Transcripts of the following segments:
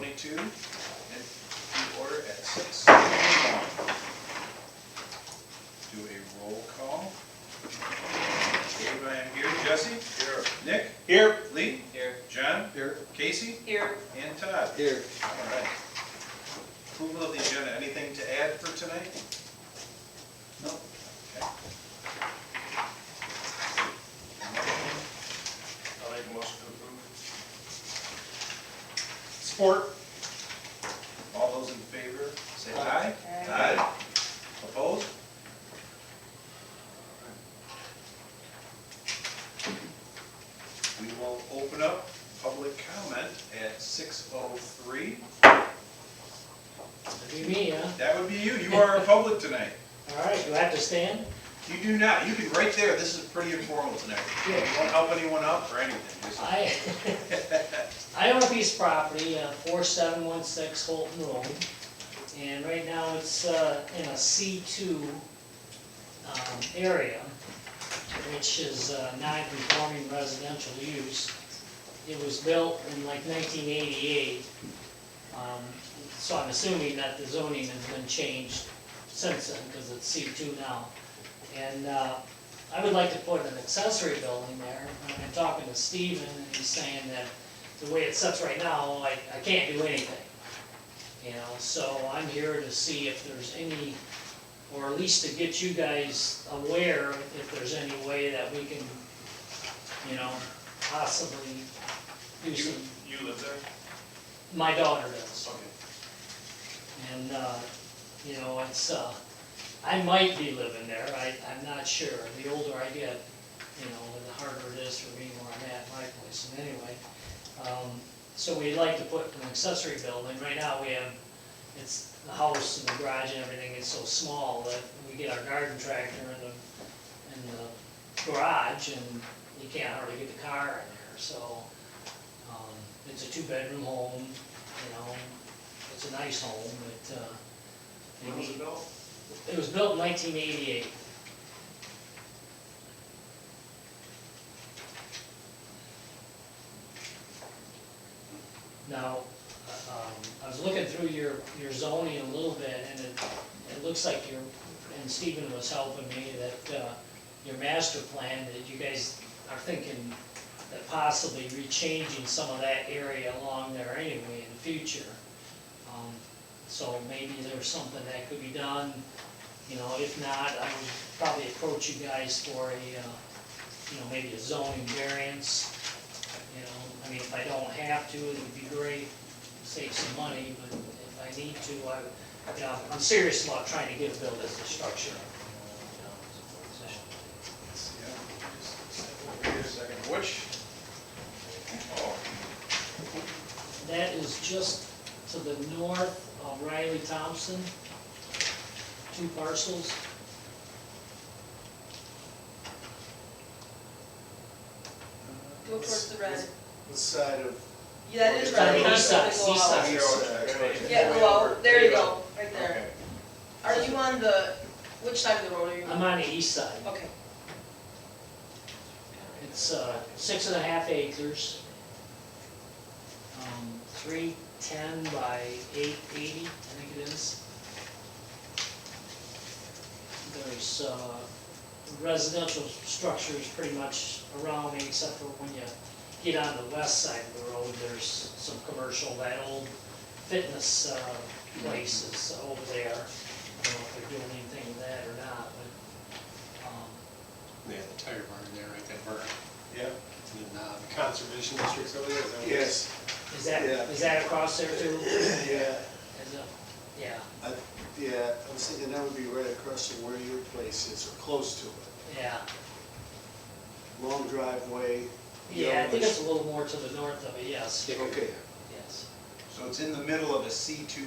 2022, and the order at 6:21. Do a roll call. Dave, I am here. Jesse? Here. Nick? Here. Lee? Here. John? Here. Casey? Here. And Todd? Here. All right. Approval of the agenda. Anything to add for tonight? No. Okay. I'll make a motion to approve. Support. All those in favor, say aye. Aye. Opposed? We will open up public comment at 6:03. That'd be me, huh? That would be you. You are our public tonight. All right, do I have to stand? You do not. You can right there. This is pretty informal tonight. You won't help anyone up or anything. Just I own a piece of property, 4716 Holton Road, and right now it's in a C2 area, which is non-conforming residential use. It was built in like 1988, so I'm assuming that the zoning has been changed since then, because it's C2 now. And I would like to put an accessory building there. I'm talking to Steven, and he's saying that the way it sits right now, I can't do anything. You know, so I'm here to see if there's any, or at least to get you guys aware if there's any way that we can, you know, possibly do some. You live there? My daughter does. Okay. And, you know, it's, I might be living there, I'm not sure. The older I get, you know, the harder it is for me where I'm at in my place. And anyway, so we'd like to put an accessory building. Right now we have, it's the house and the garage and everything is so small that we get our garden tractor in the garage and you can't hardly get the car in there. So it's a 2-bedroom home, you know, it's a nice home, but When was it built? it was built in 1988. Now, I was looking through your zoning a little bit, and it looks like you're, and Stephen was helping me, that your master plan, that you guys are thinking that possibly rechanging some of that area along there anyway in the future. So maybe there's something that could be done. You know, if not, I would probably approach you guys for a, you know, maybe a zoning variance. You know, I mean, if I don't have to, it would be great, save some money, but if I need to, you know, I'm serious about trying to get a build as a structure. You know, Wait a second. Which? Oh, that is just to the north of Riley Thompson, 2 parcels. Go towards the red. The side of. Yeah, that is On red. the east side, Go east out. side. Yeah, go out. There you go, right there. Okay. Are you on the, which side of the road are you I'm on? on the east side. Okay. It's 6.5 acres, 310 by 880, I think it is. There's residential structures pretty much around me, except for when you get on the west side of the road, there's some commercial, that old fitness place is over there. I don't know if they're doing anything with that or not, but, Yeah, the tire barn there, right, that barn. yeah. And the conservation district's over there, is that what it is? Yes, is that across there too? yeah, Is it? Yeah, yeah, I was thinking that would be right across from where your place is, or close to it. yeah. Long driveway. Yeah, I think it's a little more to the north of it, yes. Okay. Yes. So it's in the middle of a C2.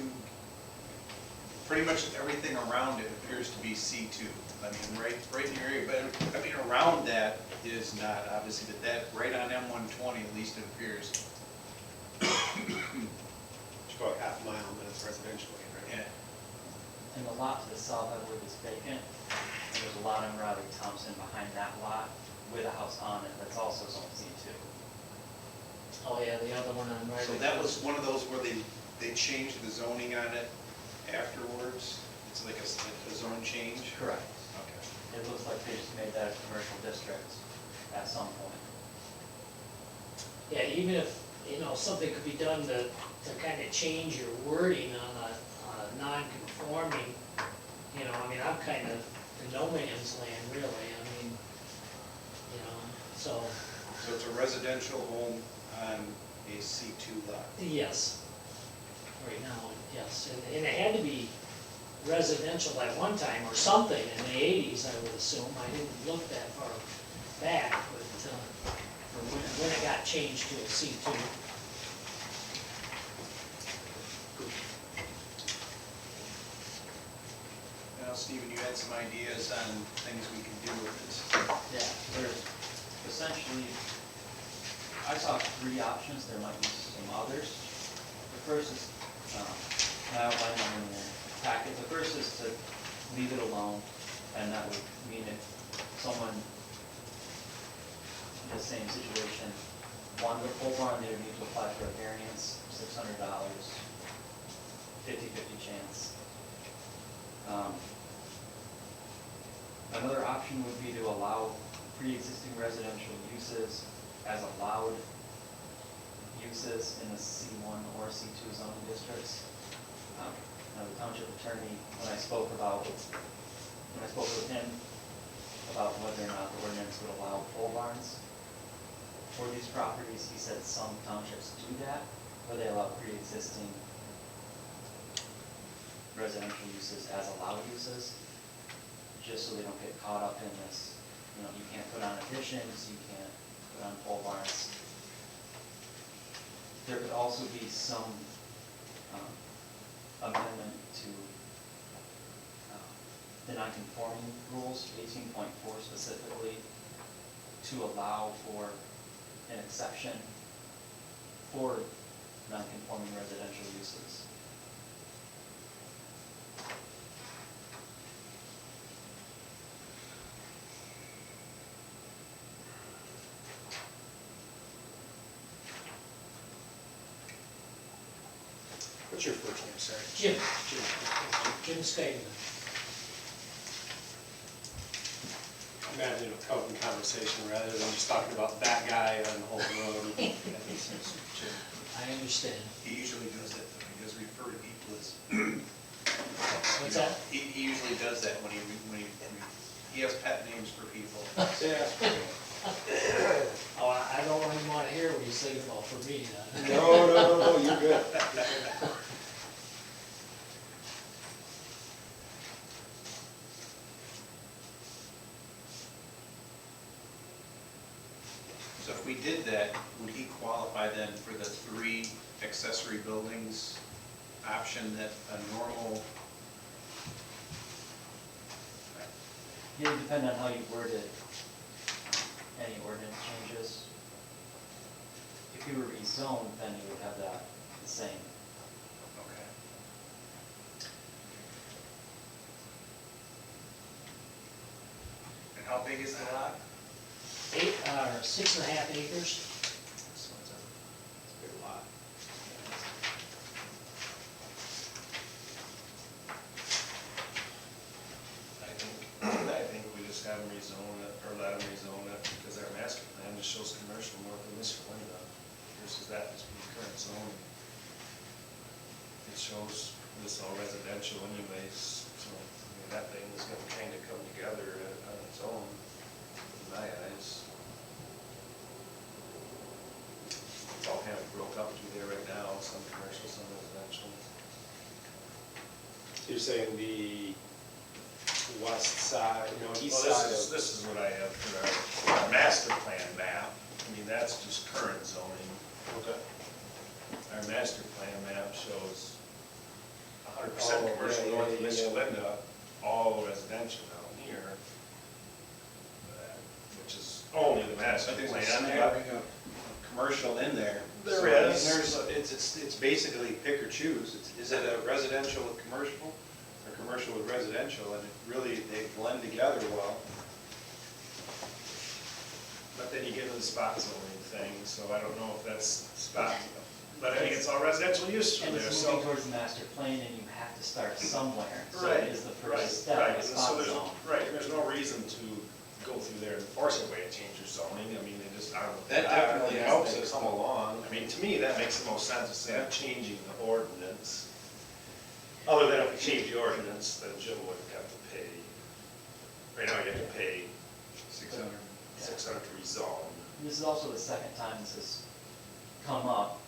Pretty much everything around it appears to be C2. I mean, right in your area, but I mean, around that is not, obviously, but that, right on M120, at least it appears. Just go a half mile, and then it's residential, right? Yeah. And the lot to the south, I believe, is vacant. And there's a lot on Riley Thompson behind that lot with a house on it that's also zone C2. Oh, yeah, the other one on right. So that was one of those where they they changed the zoning on it afterwards? It's like a zone change? Correct. Okay. It looks like they just made that a commercial district at some point. Yeah, even if, something could be done to kind of change your wording on a non-conforming, I'm kind of in no man's land, really, so, So it's a residential home on a C2 lot? yes. Right now, yes, and it had to be residential at one time or something in the 80s, I would assume. I didn't look that far back, but, or when it got changed to a C2. Now, Stephen, you had some ideas on things we can do with this. Yeah, there's essentially, I saw 3 options, there might be some others. The first is, I outlined them in the packet. The first is to leave it alone, and that would mean if someone in the same situation wanted a pole barn, they would need to apply for a variance, $600, 50-50 chance. Another option would be to allow pre-existing residential uses as allowed uses in the C1 or C2 zoning districts. Now, the township attorney, when I spoke with him about whether or not the ordinance would allow pole barns for these properties, he said some townships do that, where they allow pre-existing residential uses as allowed uses, just so they don't get caught up in this, you can't put on additions, you can't put on pole barns. There could also be some amendment to the non-conforming rules, 18.4 specifically, to allow for an exception for non-conforming residential uses. What's your first name, sorry? Jim Skaven. Imagine a open conversation rather than just talking about that guy on the whole road. I understand. He usually does that, though. He does refer to people as. What's that? He usually does that when he has pet names for people. Yeah. Oh, I don't even want to hear what he's thinking about for me. No, you're good. So if we did that, would he qualify then for the 3 accessory buildings option that a normal? It would depend on how you worded any ordinance changes. If you were rezoned, then you would have that the same. Okay. And how big is the lot? 6.5 acres. So it's a big lot. I think we just have them rezone it, or let them rezone it, because our master plan just shows commercial north of Mr. Linda versus that just being current zoning. It shows this all residential anyways, so, that thing is gonna kinda come together on its own, in my eyes. It's all kind of broke up through there right now, some commercial, some residential. You're saying the west side, east Well, side this is what I have for our master plan map. I mean, that's just current zoning. Okay. Our master plan map shows 100% Oh, commercial yeah, north of yeah, Mr. yeah. Linda, all residential down here, which is only the master But there's a plan. smattering of commercial in there. There So, I mean, is. it's basically pick or choose. Is it a residential with commercial, or commercial with residential? And it really, they blend together well. But then you get into the spot zoning thing, so I don't know if that's spot. But I think it's all residential use from And there, it's so. moving towards the master plan, and you have to start somewhere, so Right, it is the right, first step right. of a And so spot there's, zone. right, and there's no reason to go through there and force a way to change your zoning, I mean, they just, I don't know. That definitely as helps they us. come along, I mean, to me, that makes the most sense, instead of changing the ordinance. Other than if you change the ordinance, then Jim would have to pay, right now you have to pay 600. 600 to rezone. This is also the second time this has come up,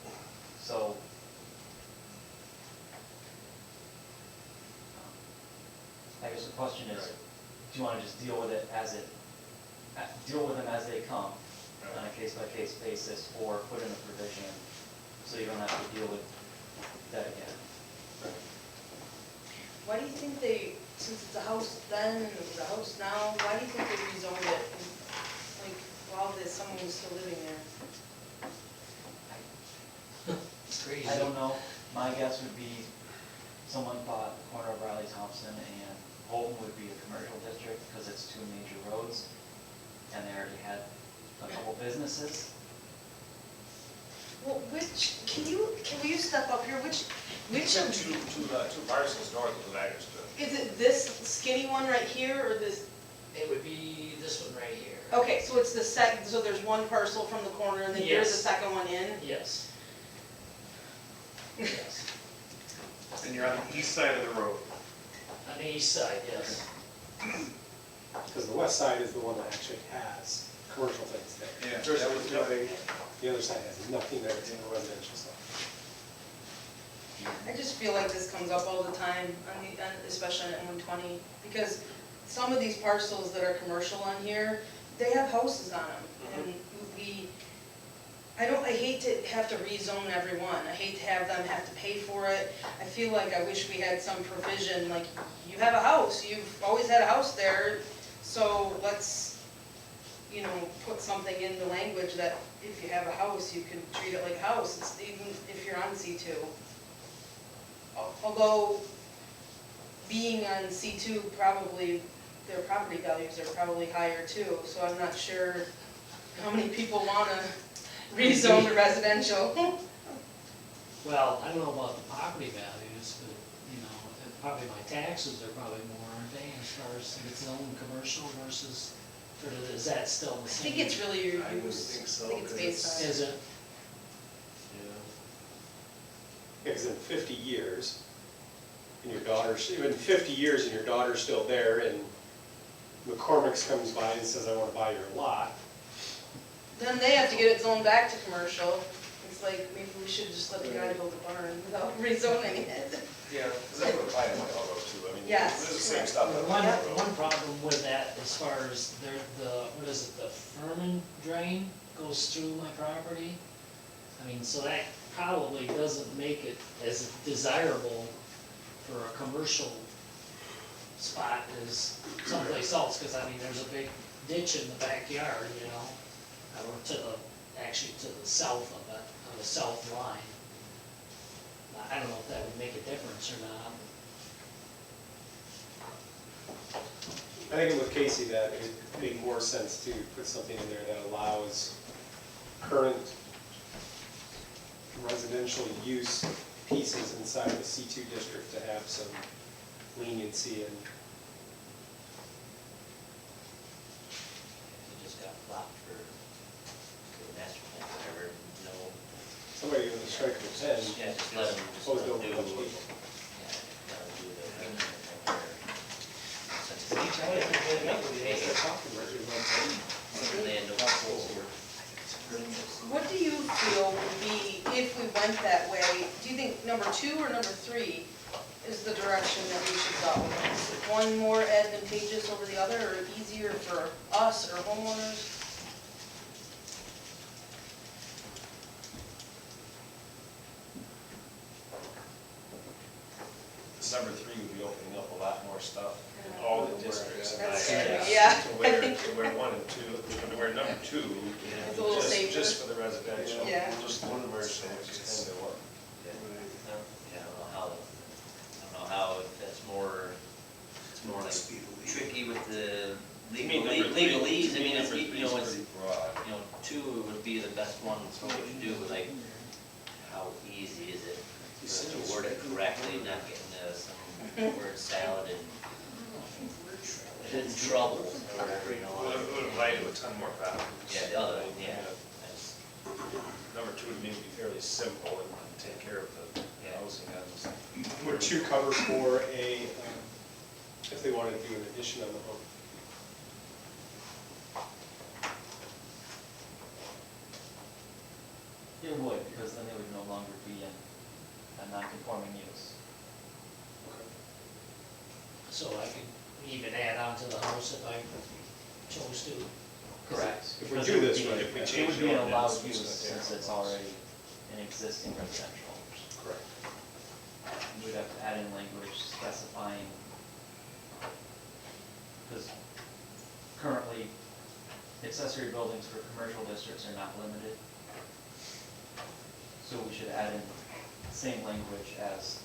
so. I guess the question is, do you wanna just deal with it as deal with them as they come on a case-by-case basis, or put in a provision so you don't have to deal with that again? Why do you think they, since it's a house then and it's a house now, why do you think they rezoned it? Like, while there's someone who's still living there? It's crazy. I don't know, my guess would be someone thought the corner of Riley Thompson and Holton would be a commercial district because it's two major roads, and they already had a couple businesses. Well, can you step up here, which of, Two parcels north of the Tigers, but. is it this skinny one right here, or this? It would be this one right here. Okay, so it's the second, so there's one parcel from the corner, and then here's the Yes. second one in? Yes. Yes. And you're on the east side of the road. On the east side, yes. Because the west side is the one that actually has commercial things there. Yeah. That was nothing, the other side has nothing there, it's in the residential stuff. I just feel like this comes up all the time, especially on 120, because some of these parcels that are commercial on here, they have houses on them, and I hate to have to rezone everyone, I hate to have them have to pay for it. I feel like I wish we had some provision, like, you have a house, you've always had a house there, so let's, put something in the language that if you have a house, you can treat it like a house, it's even if you're on C2. Although, being on C2, probably, their property values are probably higher too, so I'm not sure how many people wanna rezone to residential. Well, I don't know about the property values, but, and probably my taxes are probably more, aren't they, as far as if it's own commercial versus, or is that still the I same? think it's really your I would use, think so, I think it's 'cause based on. Is it? Because in 50 years, and your daughter's, in 50 years and your daughter's still there, and McCormick's comes by and says, I want to buy your lot. Then they have to get it zoned back to commercial. It's like, maybe we should just let the guy build a barn without rezoning it. Yeah, because that would apply to my auto too, I mean, Yes, it's the same correct. stuff. Well, on the road. one problem with that, as far as what is it, the Furman drain goes through my property. I mean, so that probably doesn't make it as desirable for a commercial spot as someplace else, because I mean, there's a big ditch in the backyard, or actually to the south of it, on the south line. I don't know if that would make a difference or not. I think with Casey, that it would make more sense to put something in there that allows current residential use pieces inside the C2 district to have some leniency and It just got blocked for the master plan, whatever, somebody with a strike of a pen. yeah, just let them Suppose do, don't yeah, touch people. let them do their thing right there. Since they had no controls here. What do you feel would be, if we went that way, do you think number 2 or number 3 is the direction that we should go? Is it one more advantageous over the other, or easier for us or homeowners? Number 3 would be opening up a lot more stuff in all the districts. That's And true, I- yeah. To where 1 and 2, to where number 2, It's a little safer. just for the residential. Yeah. Just the commercial, which is kind of what. Yeah, I don't know how, if that's more, it's more like tricky with the You mean legalese, I mean, it's, number three is it's, pretty broad. 2 would be the best one, so what you do, like, how easy is it to word it correctly, not getting some word salad and in trouble or whatever, you know. It would apply to a ton more properties. Yeah, the other, yeah. That's- Number two would maybe be fairly simple and take care of the housing items. Would 2 cover for a, if they wanted to do an addition on the home? It would, because then it would no longer be a non-conforming use. So I could even add on to the house if I chose to. Correct. If we Because do it would this be- right, if we It change would the be an allowed ordinance, use it's gonna since it's already an existing residential. Correct. We'd have to add in language specifying, because currently accessory buildings for commercial districts are not limited. So we should add in the same language as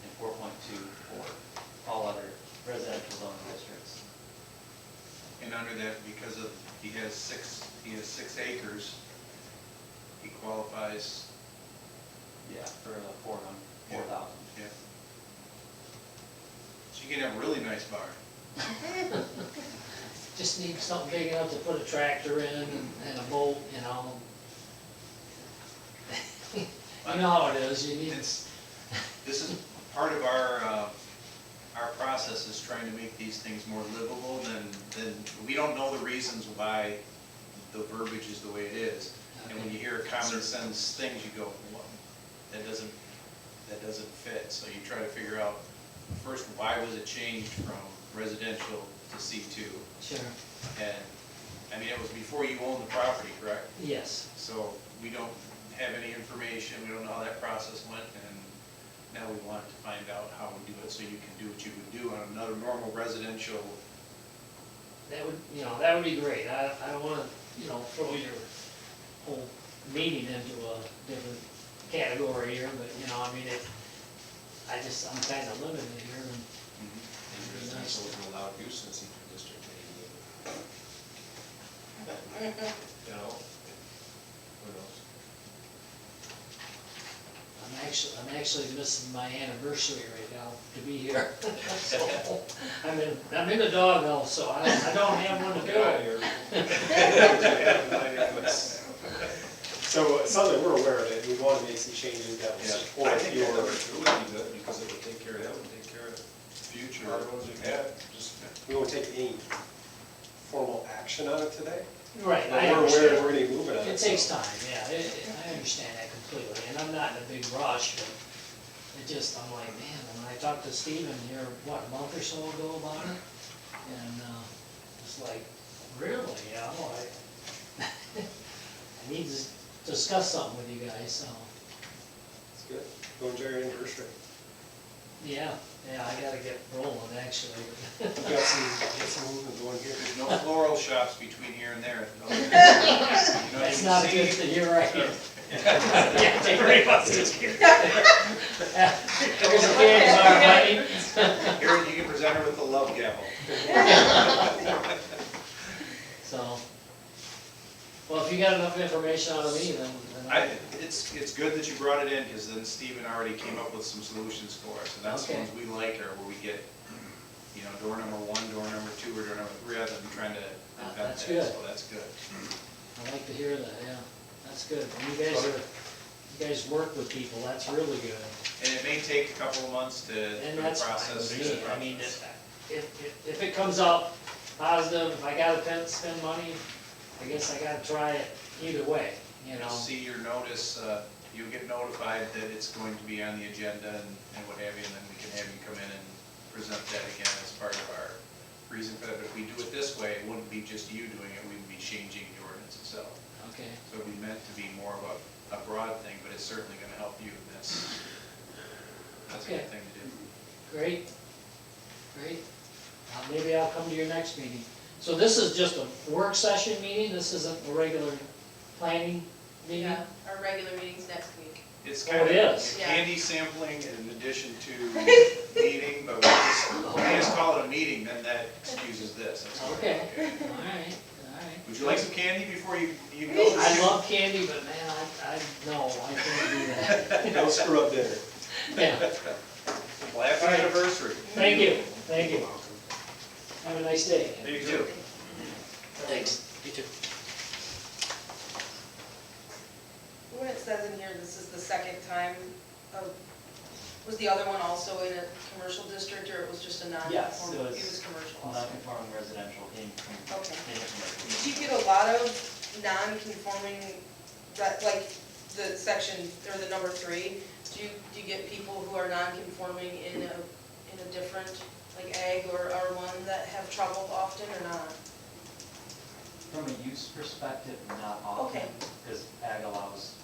in 4.2 for all other residential zoning districts. And under that, because of, he has 6 acres, he qualifies, Yeah. For the 4,000. yeah. So you can have a really nice barn. Just need something big enough to put a tractor in and a boat, you know. You know how it is, you need, This is part of our process is trying to make these things more livable than, we don't know the reasons why the verbiage is the way it is. And when you hear common sense things, you go, what? That doesn't fit. So you try to figure out, first, why was it changed from residential to C2? sure, And, I mean, it was before you owned the property, correct? yes. So we don't have any information, we don't know how that process went, and now we want to find out how we do it so you can do what you would do on another normal residential. That would, you know, that would be great. I don't wanna, you know, throw your whole meeting into a different category here, but, you know, I mean, I'm kinda limited here, and And residential is an allowed use in C2 district, maybe. You know, who knows? I'm actually missing my anniversary right now to be here. So, I'm in the doghouse, so I don't have one to Get out of go. here. So it's something we're aware of it, we want to make some changes that will Yeah, I support think your, that number two would be good, because it would take care of that, would take care of Future. other ones we've had, just. we won't take any formal action on it today. Right, But I we're aware understand. we're gonna be moving on it. It takes so- time, yeah, I understand that completely, and I'm not in a big rush, but it just, I'm like, man, when I talked to Steven here, what, a month or so ago about it? And, it's like, really, you know, I need to discuss something with you guys, so, It's good, go enjoy your anniversary. yeah, I gotta get rolling, actually. We've got some movement going here. There's no floral shops between here and there. No. You know, That's you not a see- good thing, you're right. Yeah, take right off this here. Here's a candy bar, honey. Here, you can present her with the love gavel. So, well, if you got enough information out of me, then It's good that you brought it in, because then Stephen already came up with some solutions for us, and that's the Okay. ones we like, are where we get, you know, door number 1, door number 2, or door number 3, rather than trying to invent that, That's good. so that's good. I like to hear that, yeah, that's good. And you guys work with people, that's really good. And it may take a couple of months to And for the that's fine process. with me. I mean, if it comes up positive, if I gotta spend money, I guess I gotta try it either way, you know? You'll see your notice, you'll get notified that it's going to be on the agenda and what have you, and then we can have you come in and present that again as part of our reason for that. But if we do it this way, it wouldn't be just you doing it, we'd be changing the ordinance itself. Okay, So it'd be meant to be more of a broad thing, but it's certainly gonna help you, and that's a Okay. good thing to do. great, great. Maybe I'll come to your next meeting. So this is just a work session meeting, this isn't a regular planning meeting? Yeah, our regular meeting's next week. It's Oh, kind of it is? Yeah. candy sampling in addition to meeting, but we just call it a meeting, then that excuses this. That's what- Okay, all right. Would you like some candy before you go? I love candy, but man, I no screw up dinner. Yeah, Well, happy anniversary. thank you, thank you. Have a nice day. You too. Thanks. You too. When it says in here, this is the second time, was the other one also in a commercial district, or it was just a Yes, non-conforming? it was It was commercial also. Non-conforming residential in, Okay. in a commercial. Did you get a lot of non-conforming, like the section, or the number 3? Do you get people who are non-conforming in a different, like ag or R1 that have trouble often or not? From a use perspective, not often. Okay. Because ag allows,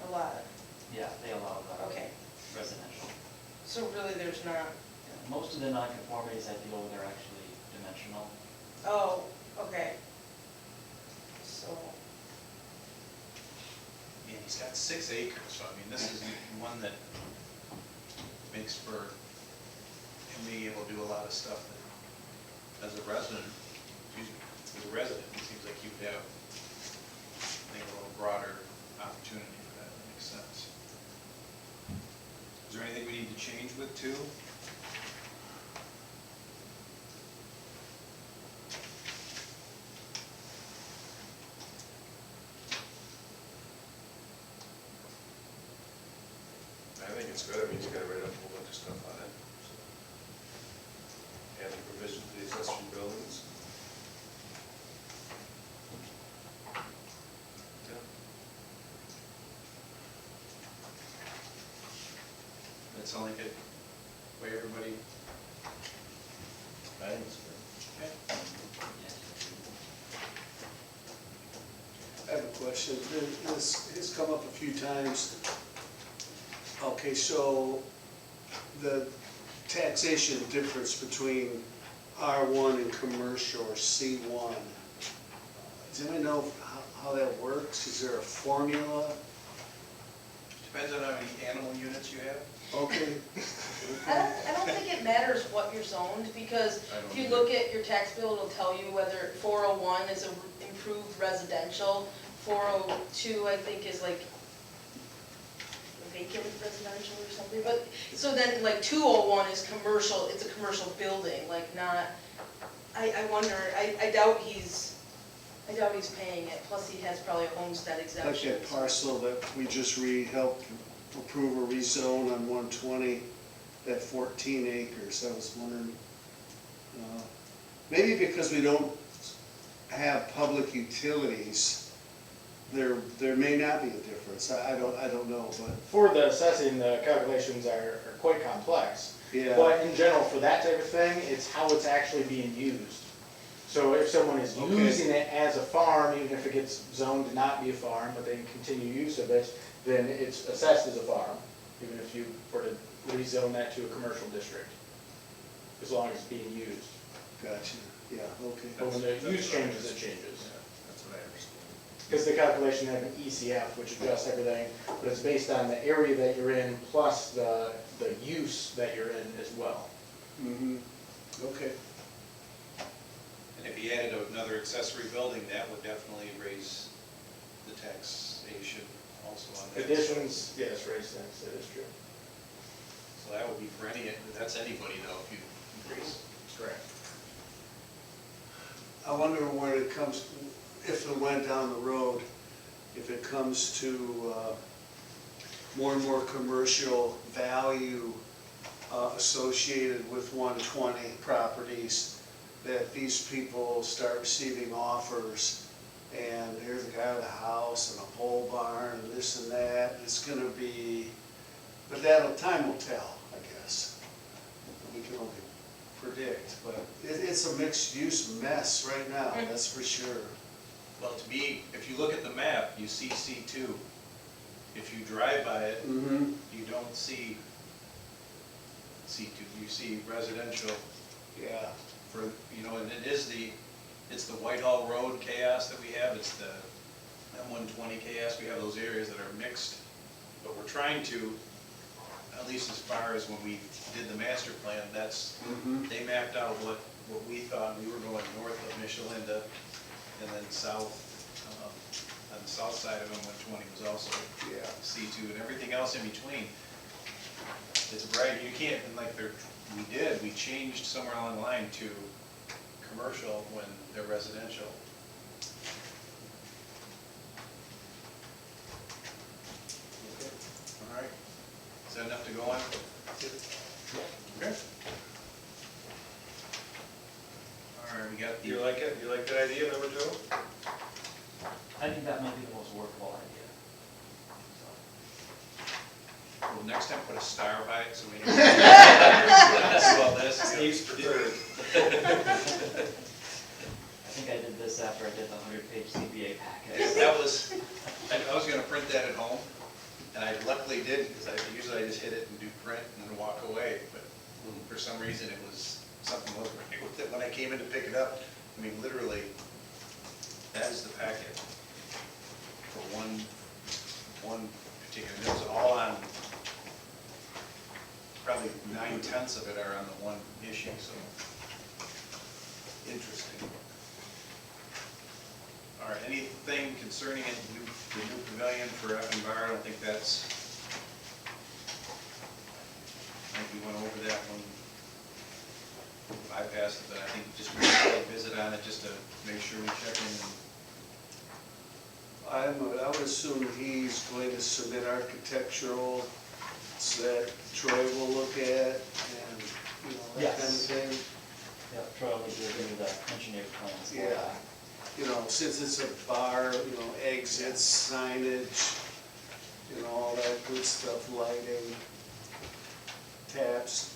A lot, yeah, they allow the okay. residential. So really there's not, Yeah, most of the non-conformities I deal with are actually dimensional. oh, okay. So, Yeah, he's got 6 acres, so I mean, this is one that makes for him being able to do a lot of stuff that, as a resident, as a resident, it seems like you'd have, I think, a little broader opportunity for that. That makes sense. Is there anything we need to change with 2? I think it's good, I mean, you gotta write up a whole bunch of stuff on it. So. Adding provision to the accessory buildings. Yeah. That's only good. Way everybody, I think it's good. okay. I have a question. This has come up a few times. Okay, so the taxation difference between R1 and commercial or C1, does anybody know how that works? Is there a formula? Depends on how many animal units you have. Okay. I don't think it matters what you're zoned, because if you look at your tax bill, it'll tell you whether 401 is a improved residential, 402 I think is like vacant residential or something, but, so then like 201 is commercial, it's a commercial building, like not, I wonder, I doubt he's paying it, plus he has probably a homestead Like exemption. that parcel that we just helped approve a rezone on 120, that 14 acres. I was wondering, maybe because we don't have public utilities, there may not be a difference. I don't know, but For the assessing, the calculations are quite complex. yeah. But in general, for that type of thing, it's how it's actually being used. So if someone is Okay. using it as a farm, even if it gets zoned to not be a farm, but they can continue use of it, then it's assessed as a farm, even if you were to rezone that to a commercial district, as long as it's being used. Gotcha, yeah, okay. But when the use changes, it changes. Yeah, that's what I understand. Because the calculation have an ECF, which adjusts everything, but it's based on the area that you're in, plus the use that you're in as well. Mm-hmm, okay. And if he added another accessory building, that would definitely raise the taxation also on that. Additions, yes, raise tax, that is true. So that would be for that's anybody though, if you increase. Correct. I wonder when it comes, if it went down the road, if it comes to more and more commercial value associated with 120 properties, that these people start receiving offers, and here's a guy with a house and a pole barn and this and that. It's gonna be, but time will tell, I guess. We can only predict, but it's a mixed-use mess right now, that's for sure. Well, to me, if you look at the map, you see C2. If you drive by it, Mm-hmm. you don't see C2, you see residential Yeah. for, and it's the Whitehall Road chaos that we have, it's the M120 chaos, we have those areas that are mixed, but we're trying to, at least as far as when we did the master plan, Mhm. they mapped out what we thought, we were going north of Michelinda, and then south on the south side of him, 120 was also Yeah. C2, and everything else in between. It's bright, you can't, and like we changed somewhere along the line to commercial when they're residential. All right, is that enough to go on? Okay. All right, we got the. You like it? You like that idea, number 2? I think that might be the most workable idea. Well, next time put a star by it so we know. Well, this. Steve's preferred. I think I did this after I did the 100-page CBA packet. That was, I was gonna print that at home, and I luckily didn't, because usually I just hit it and do print and then walk away, but for some reason it was, something wasn't right with it. When I came in to pick it up, I mean, literally, that is the packet for one particular, it was all on, probably 9/10 of it are on the one issue, so, interesting. All right, anything concerning the new pavilion for F and Bar? I don't think that's, I think we went over that one. I passed it, but I think just a visit on it, just to make sure we check in. I would assume he's going to submit architectural that Troy will look at and, you know, that kind of Yes. thing. Yep, Troy will give you the engineered plans for Yeah. that. You know, since it's a bar, you know, exits, signage, you know, all that good stuff, lighting, taps.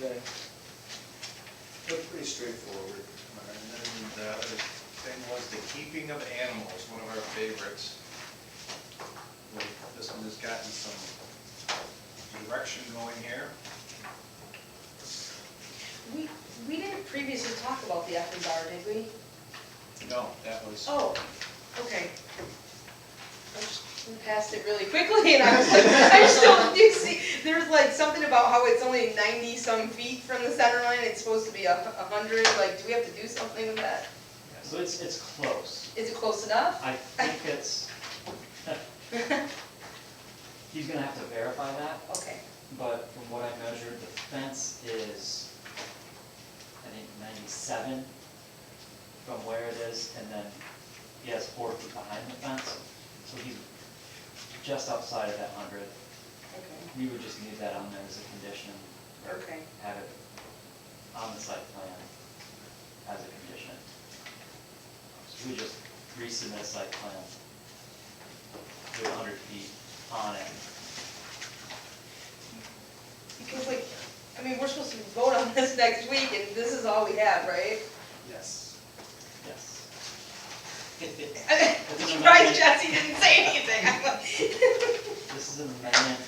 Okay. But pretty straightforward. All right, and then the other thing was the keeping of animals, one of our favorites. Well, this one has gotten some direction going here. We didn't previously talk about the F and Bar, did we? No, that was. Oh, okay. We passed it really quickly and I was like, I still, you see, there's like something about how it's only 90-some feet from the center line, it's supposed to be 100, like, do we have to do something with that? So it's close. Is it close enough? I think it's, he's gonna have to verify that, Okay, but from what I measured, the fence is, I think 97 from where it is, and then he has 4 feet behind the fence, so he's just outside of that 100. okay, We would just need that on there as a condition, okay. have it on the site plan as a condition. So we just resubmit a site plan with 100 feet on it. Because like, I mean, we're supposed to vote on this next week and this is all we have, right? Yes. Yes. Right, Jesse didn't say anything. I'm like, This is an amendment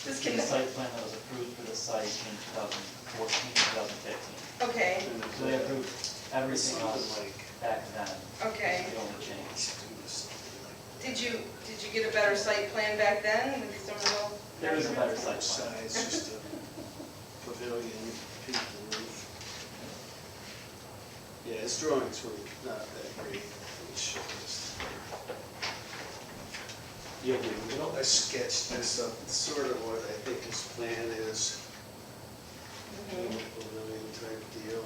This to can- the site plan that was approved for the site in 2014, 2015. Okay, So they approved everything else Something like, back then. okay. This is the only change. something like Did you get a better site plan back then with some real? There is a better that site plan. size, just a pavilion, paint the roof. Yeah, his drawings were not that great. It's just- You have the original? I sketched this up, sort of what I think his plan is. Mhm. Pavilion type deal.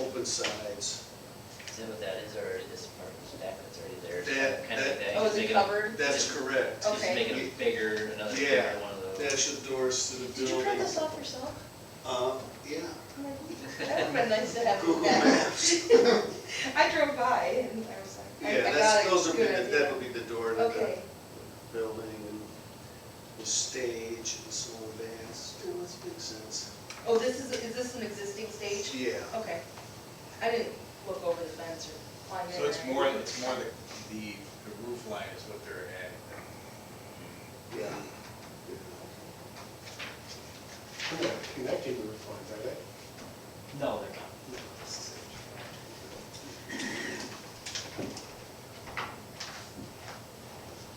Open sides. Is that what that is, or this part of the stack that's already there? That- Kind of like that. Oh, is Just it make it- covered? That's correct. Just Okay. make it bigger, another Yeah. bigger one of those. That's the doors to the Did you building. print this off yourself? Yeah. That would've been nice to have. Google that. Maps. I drove by and I was like, I Yeah, got that's, it, those will be, good idea. that'll be the door to the Okay, building and the stage and so on. Still, that makes sense. oh, is this an existing stage? Yeah. Okay, I didn't look over the fence or climb in. So or it's more anything. the roof line is what they're adding. Yeah. They're not connecting the roof lines, are they? No, they're not.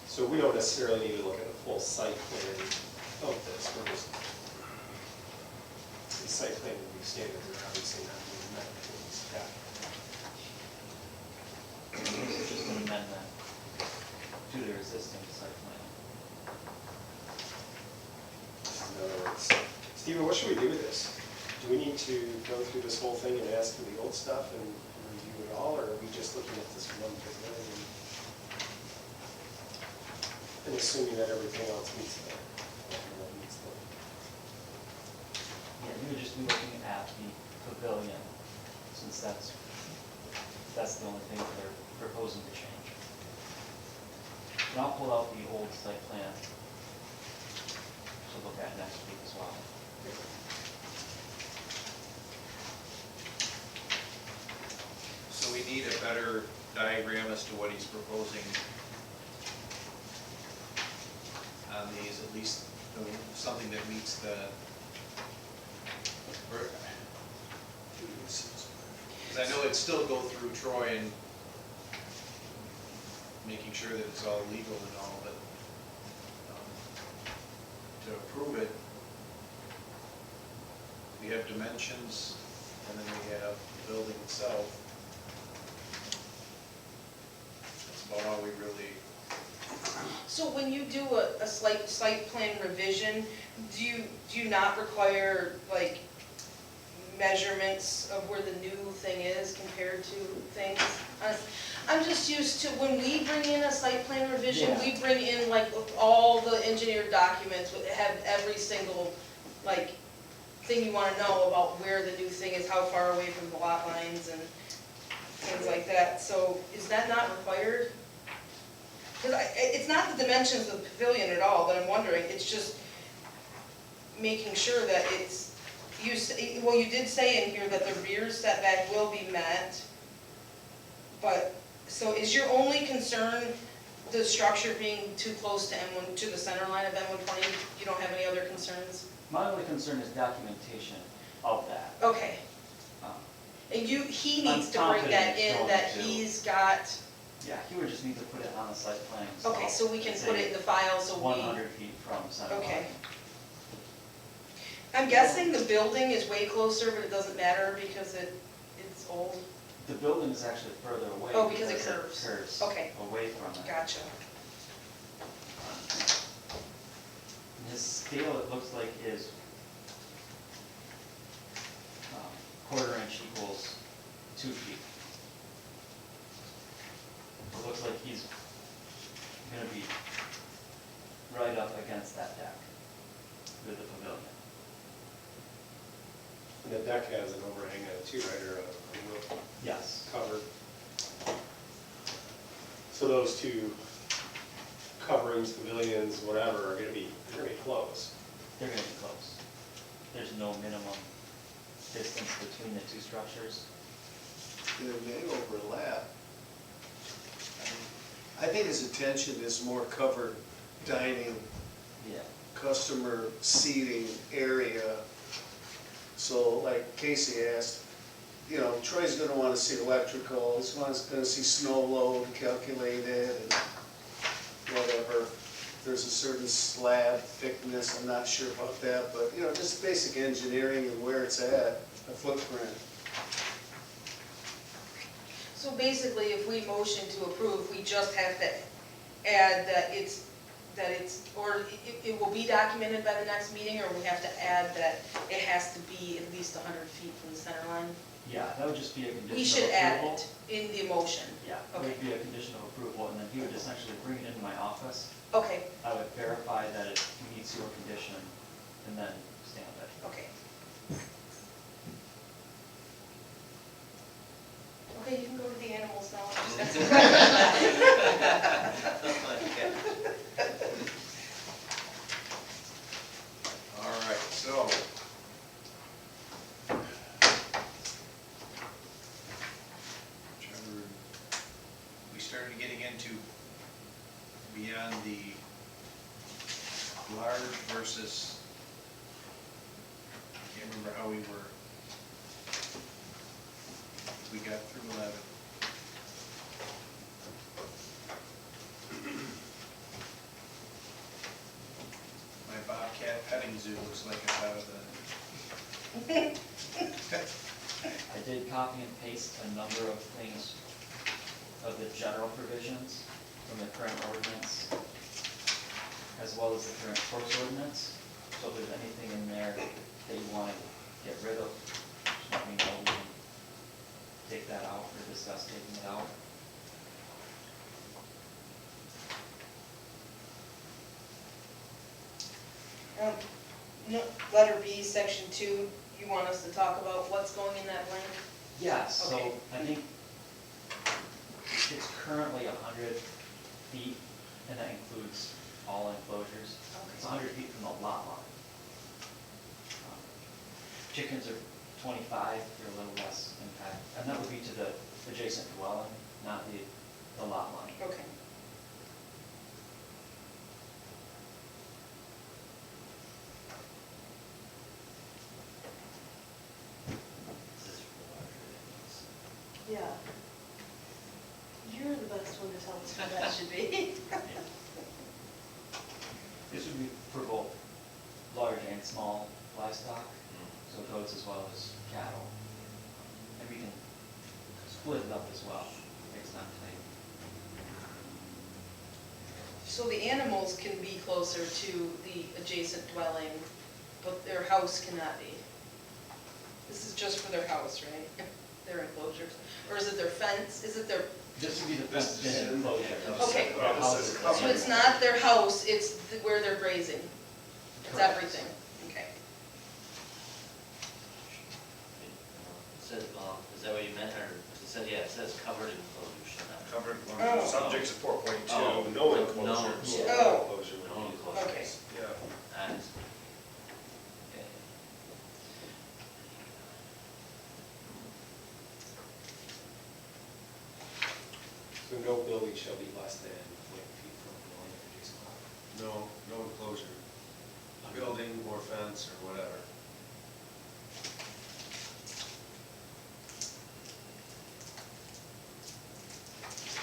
So we don't necessarily need to look at a full site plan of this, we're just site plan review standards are obviously not being met in this document. It's just an amendment to their existing site plan. In other words, Stephen, what should we do with this? Do we need to go through this whole thing and ask for the old stuff and review it all, or are we just looking at this one pavilion and assuming that everything else meets the? Yeah, you would just be looking at the pavilion, since that's the only thing that they're proposing to change. And I'll pull out the old site plan to look at next week as well. So we need a better diagram as to what he's proposing on these, at least something that meets the, because I know it'd still go through Troy and making sure that it's all legal and all, but to approve it, we have dimensions, and then we have the building itself. That's about all we really, So when you do a site plan revision, do you not require like measurements of where the new thing is compared to things? I'm just used to, when we bring in a site plan revision, Yeah. we bring in like all the engineered documents, have every single like thing you wanna know about where the new thing is, how far away from the lot lines and things like that. So is that not required? Because it's not the dimensions of the pavilion at all that I'm wondering, it's just making sure that it's, well, you did say in here that the rear setback will be met, but, so is your only concern the structure being too close to M1, to the center line of M120? You don't have any other concerns? My only concern is documentation of that. Okay, Um, and he needs I'm to bring confident that it's in, going that to. he's got, Yeah, he would just need to put it on the site plan. okay, so we can put it in the file, so we. 100 feet from center line. Okay. I'm guessing the building is way closer, but it doesn't matter because it's old. The building is actually further away. Oh, because it curves. Curves Okay. away from it. Gotcha. And his scale, it looks like, is quarter inch equals 2 feet. It looks like he's gonna be right up against that deck with the pavilion. And the deck has an overhang on it too, right, or a roof Yes. covered. So those two coverings, pavilions, whatever, are gonna be close. They're gonna be close. There's no minimum distance between the two structures. They may overlap. I think his intention is more covered dining, Yeah. customer seating area. So like Casey asked, you know, Troy's gonna wanna see electrical, he's gonna see snow load calculated and whatever. There's a certain slab thickness, I'm not sure about that, but, you know, just basic engineering and where it's at, a footprint. So basically, if we motion to approve, we just have to add that or it will be documented by the next meeting, or we have to add that it has to be at least 100 feet from the center line? Yeah, that would just be a condition of approval. We should add it in the motion. Yeah, it would be a condition of approval, and then he would essentially bring it into my office. Okay, I would verify that it meets your condition, and then stamp it. okay. Okay, you can go to the animals now. all right, so. We started getting into beyond the large versus, I can't remember how we were. We got through 11. My Bobcat petting zoo looks like it's out of the I did copy and paste a number of things of the general provisions from the current ordinance, as well as the current course ordinance. So if there's anything in there that you want to get rid of, just let me know, we can take that out or discuss taking it out. Letter B, section 2, you want us to talk about what's going in that blank? Yes, so Okay. I think it's currently 100 feet, and that includes all enclosures. It's 100 feet from the lot line. Chickens are 25, they're a little less impact, and that would be to the adjacent dwelling, not the lot line. Okay. This is for larger animals. Yeah. You're the best one to tell us what that should be. This would be for both large and small livestock, so goats as well as cattle. And we can split it up as well, it's not tight. So the animals can be closer to the adjacent dwelling, but their house cannot be. This is just for their house, right? Their enclosures, or is it their fence, is it their, This would be the This fenced is- in enclosure. Okay. Yeah, this is so it's not their house, it's where they're grazing? It's Correct. everything, okay. It says, well, is that what you meant, or, it said, yeah, it says covered enclosure, not Covered, Oh. subject to 4.2, Oh. no No. enclosure. Oh. Enclosure would no be- enclosures. Okay. Yeah. I see. Okay. So no building shall be less than 20 feet from the line of adjacent lot. No enclosure, building or fence or whatever.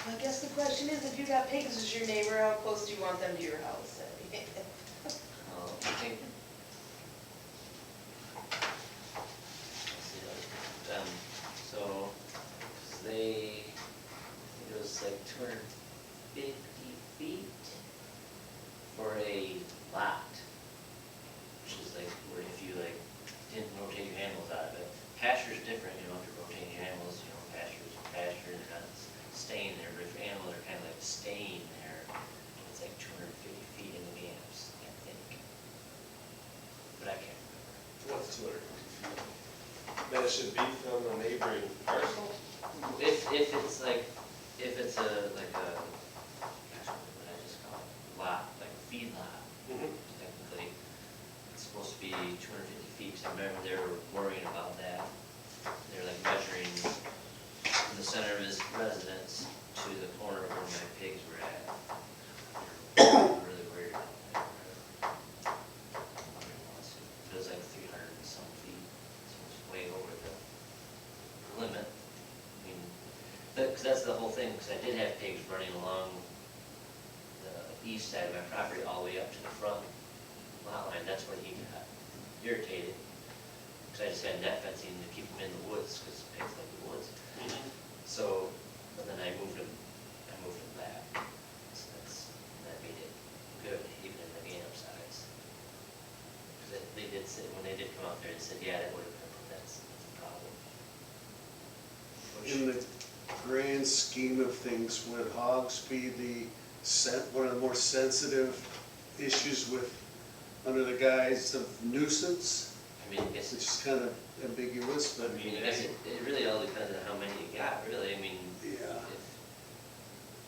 I guess the question is, if you got pigs as your neighbor, how close do you want them to your house? I think. Let's see, so, they, it was like 250 feet for a lot, which is like, where if you like, didn't rotate your animals out of it. Pasture's different, you know, if you're rotating your animals, you know, pasture's pasture, they're not staying there, but if your animals are kind of like staying there, it's like 250 feet in the gaps, I think. But I can't remember. What's 250 feet? That it should be from a neighboring parcel? If it's like, if it's a, like a, gosh, what did I just call it? Lot, like a feed lot, technically. It's supposed to be 250 feet, 'cause I remember they were worrying about that. They're like measuring from the center of his residence to the corner where my pigs were at. They're really worried about that. It was like 300 and some feet, so it's way over the limit. I mean, because that's the whole thing, because I did have pigs running along the east side of my property all the way up to the front lot line. That's when he got irritated, because I just had net fencing to keep them in the woods, because pigs like the woods. So, but then I moved them back. So that made it good, even in the game size. Because they did say, when they did come out there, they said, yeah, that would have been, that's a problem. In the grand scheme of things, would hogs be one of the more sensitive issues with, under the guise of nuisance? I mean, I guess Which it's, is kind of ambiguous, but, I mean, I guess it really all depends on how many you got, really. I mean, yeah. if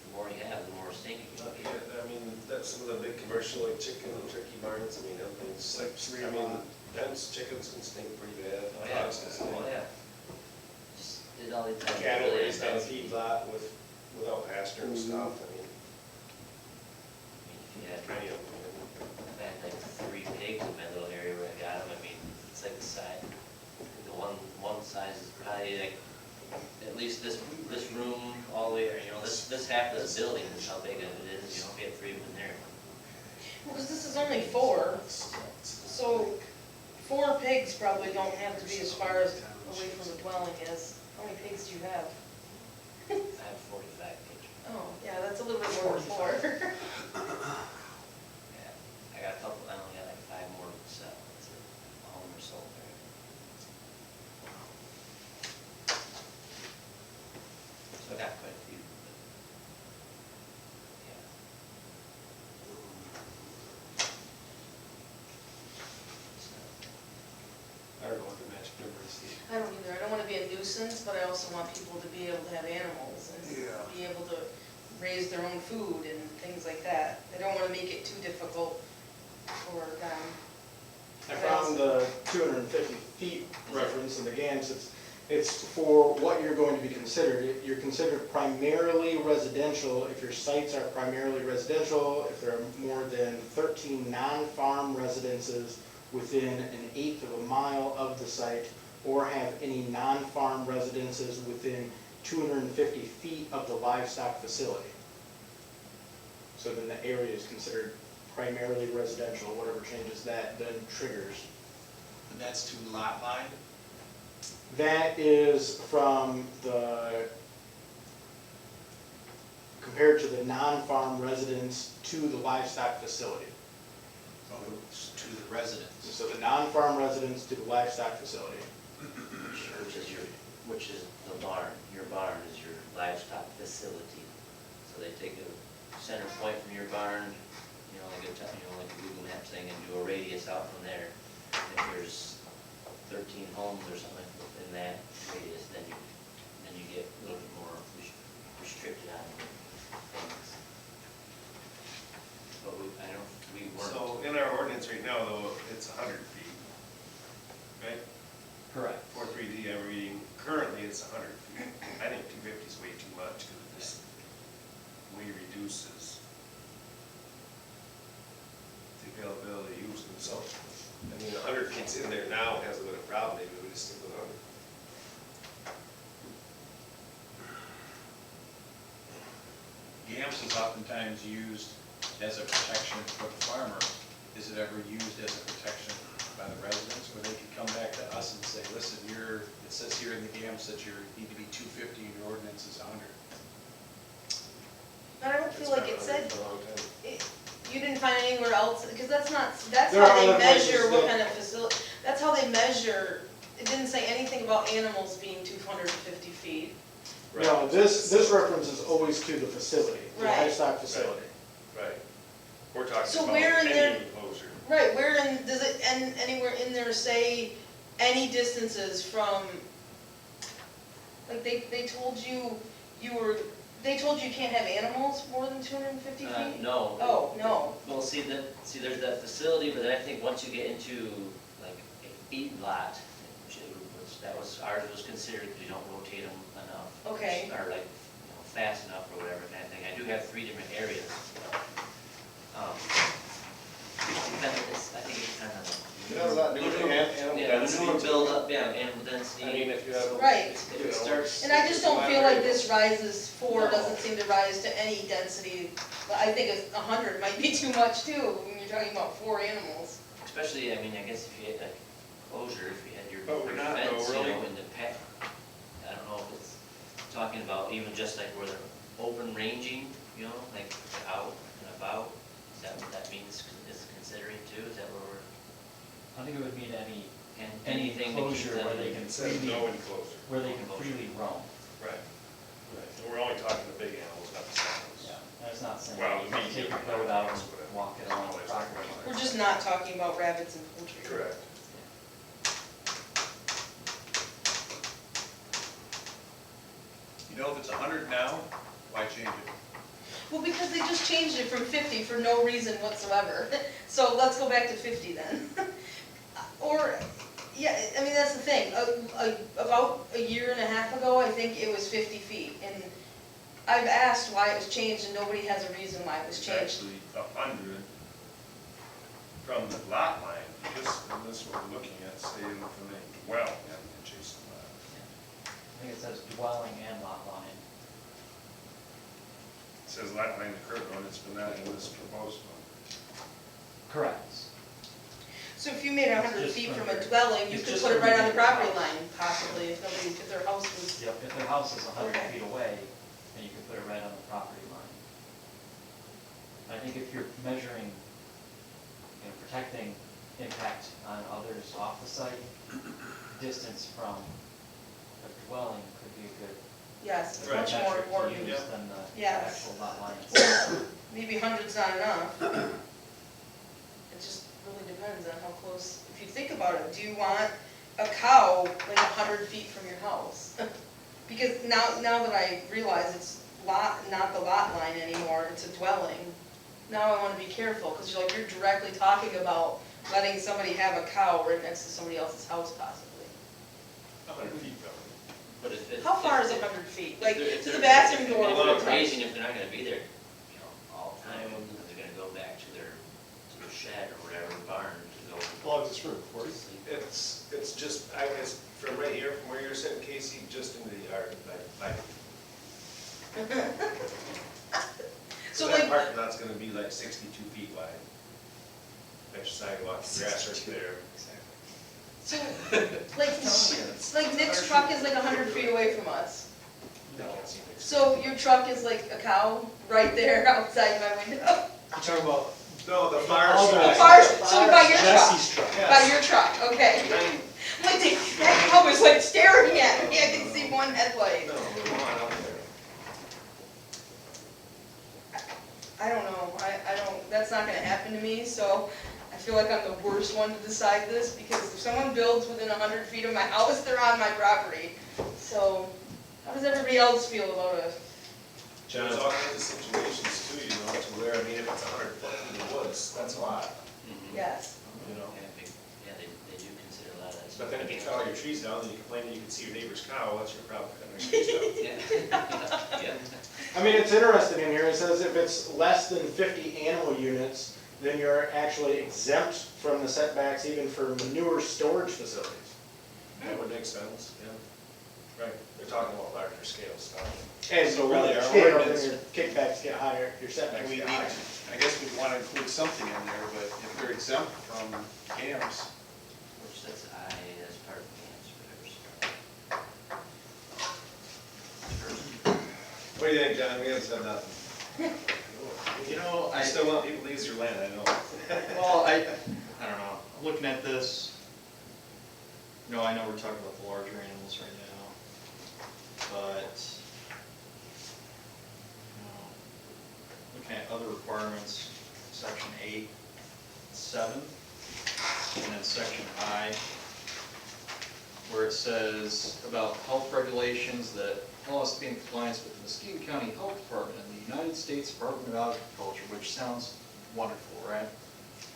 the more you have, the more stinky you Yeah, get. I mean, that's some of the big commercial, like chicken and turkey barns, I mean, everything's Like I mean, hens, chickens can stink pretty bad, Oh, yeah, hogs can stink. oh, yeah. Just, it all depends. Cattle really on raised on a density. feedlot without pasture and stuff, I mean, I mean, if you had, many of them. I had like 3 pigs in my little area where I got them, I mean, it's like the size, the one size is probably like, at least this room all the way, or, you know, this half of this building is how big it is, you know, if you have 3 of them in there. Well, because this is only 4, so 4 pigs probably don't have to be as far as away from the dwelling as, how many pigs do you have? I have 45 pages. Oh, yeah, that's a little bit more than 4. Yeah, I got a couple, I only got like 5 more to sell, that's it, all of them are sold there. So I got quite a few, but, yeah. I don't know what the magic number is. I don't either, I don't wanna be a nuisance, but I also want people to be able to have animals and Yeah. be able to raise their own food and things like that. I don't wanna make it too difficult for them. I found the 250 feet reference in the GAMS, it's for what you're going to be considered. You're considered primarily residential if your sites are primarily residential, if there are more than 13 non-farm residences within an 1/8 of a mile of the site, or have any non-farm residences within 250 feet of the livestock facility. So then the area is considered primarily residential. Whatever changes that then triggers. And that's to lot line? That is from the, compared to the non-farm residence to the livestock facility. To the residents. So the non-farm residence to the livestock facility. Which is the barn, your barn is your livestock facility. So they take a center point from your barn, you know, like like a Google Maps thing, and do a radius out from there. If there's 13 homes or something within that radius, then you get a little bit more restricted on things. But we weren't. So in our ordinance right now, though, it's 100 feet, right? Correct. 4.3D, I'm reading, currently it's 100 feet. I think 250 is way too much, because it just way reduces the availability of use them. So, I mean, 100 feet's in there now, hasn't been a problem, maybe we just stick with 100. GAMS is oftentimes used as a protection for the farmer. Is it ever used as a protection by the residents, where they can come back to us and say, listen, it says here in the GAMS that you need to be 250 and your ordinance is 100. But I don't feel like it said, For a long time. you didn't find anywhere else, because that's There how are they other places measure what that- kind of facility, that's how they measure. It didn't say anything about animals being 250 feet. No, this reference is always to the facility, the Right. livestock facility. Right. We're talking So about where in there- any enclosure. Right, where in, does it, anywhere in there say any distances from, like, they told you they told you can't have animals more than 250 feet? No. Oh, no. Well, see, there's that facility, but then I think once you get into like a feedlot, ours was considered, because you don't rotate them enough. Okay. Or like, fast enough or whatever kind of thing. I do have 3 different areas. I think it depends on. You know, a lot newer animal density. Newer build up, animal density. I mean, if you have. Right. If it starts. And I just don't feel like this rises, 4 doesn't seem to rise to any density. But I think 100 might be too much too, when you're talking about 4 animals. Especially, I mean, I guess if you had like closure, if you had your But we're not, fence, though, really. in the pet, I don't know if it's talking about even just like where they're open ranging, like out and about. Is that what that means, is considering too? Is that where we're, I think it would mean any anything to keep enclosure them? where they can It says freely, no enclosure. where they can freely roam. Right. Right. And we're only talking the big animals, not the small ones. Yeah, that's not saying Well, you can take your boat out and walk it along the property. We're just not talking about rabbits and poultry. Correct. If it's 100 now, why change it? Well, because they just changed it from 50 for no reason whatsoever. So let's go back to 50 then. Or, yeah, I mean, that's the thing. About a year and a half ago, I think it was 50 feet. And I've asked why it was changed, and nobody has a reason why it was It's changed. actually 100 from the lot line. This what we're looking at, say, from the well and adjacent lot. I think it says dwelling and lot line. It says lot line to curb ordinance, but not in this proposed one. Correct. So if you made 100 Just feet from from a your- dwelling, you it's could just put it from right on the your property house. line, possibly, if their house was, Yep, if their house is 100 Okay. feet away, then you can put it right on the property line. I think if you're measuring, protecting impact on others off the site, distance from a dwelling could be a good yes, it's Right. much more metric to important. use than the Yes. actual lot line itself. Maybe 100's not enough. It just really depends on how close, if you think about it, do you want a cow like 100 feet from your house? Because now that I realize it's not the lot line anymore, it's a dwelling, now I wanna be careful, because you're directly talking about letting somebody have a cow right next to somebody else's house possibly. 100 feet probably. But if. How far is 100 feet? Like, If to they're- the bathroom door. If would they're touch. grazing, if they're not gonna be there, all the time, and they're gonna go back to their shed or whatever, barn to go. How long is this room, 40? It's just, I guess, from right here, from where you're sitting, Casey, just into the yard, like. So that like, parking lot's gonna be like 62 feet wide. There's sidewalk, grass right there. so, like Nick's truck is like 100 feet away from us. I can't see next. So your truck is like a cow right there outside my window? You're talking about No, the fire. Oh, The Right. fire, so by your truck? Jesse's truck. By your truck, okay. Like, that cow was like staring at me, I could see one headlight. No, the one out there. I don't know, I don't, that's not gonna happen to me, so I feel like I'm the worst one to decide this, because if someone builds within 100 feet of my house, they're on my property. So, how does everybody else feel about it? There's all kinds of situations too, to where, I mean, if it's 100 foot in the woods, that's a lot, Yes. you know? Yeah, they do consider a lot of that But stuff. then if you cut all your trees down, then you complain that you can see your neighbor's cow, what's your problem cutting your trees down? Yeah, yeah. I mean, it's interesting in here, it says if it's less than 50 animal units, then you're actually exempt from the setbacks even for manure storage facilities. That would make sense, yeah. Right, they're talking about larger scale stuff. And so Really, really, our scale, then ordinance- your kickbacks get higher, your setbacks We get need, higher. I guess we want to include something in there, but if they're exempt from camps, Which that's as part of the camps, whatever. What do you think, John? We haven't said nothing. You know, I still want people to use your land, I know. well, I don't know, looking at this, I know we're talking about the larger animals right now, but, looking at other requirements, section 8(7), and then section I, where it says about health regulations that must be in compliance with the Muskegon County Health Department and the United States Department of Agriculture, which sounds wonderful, right?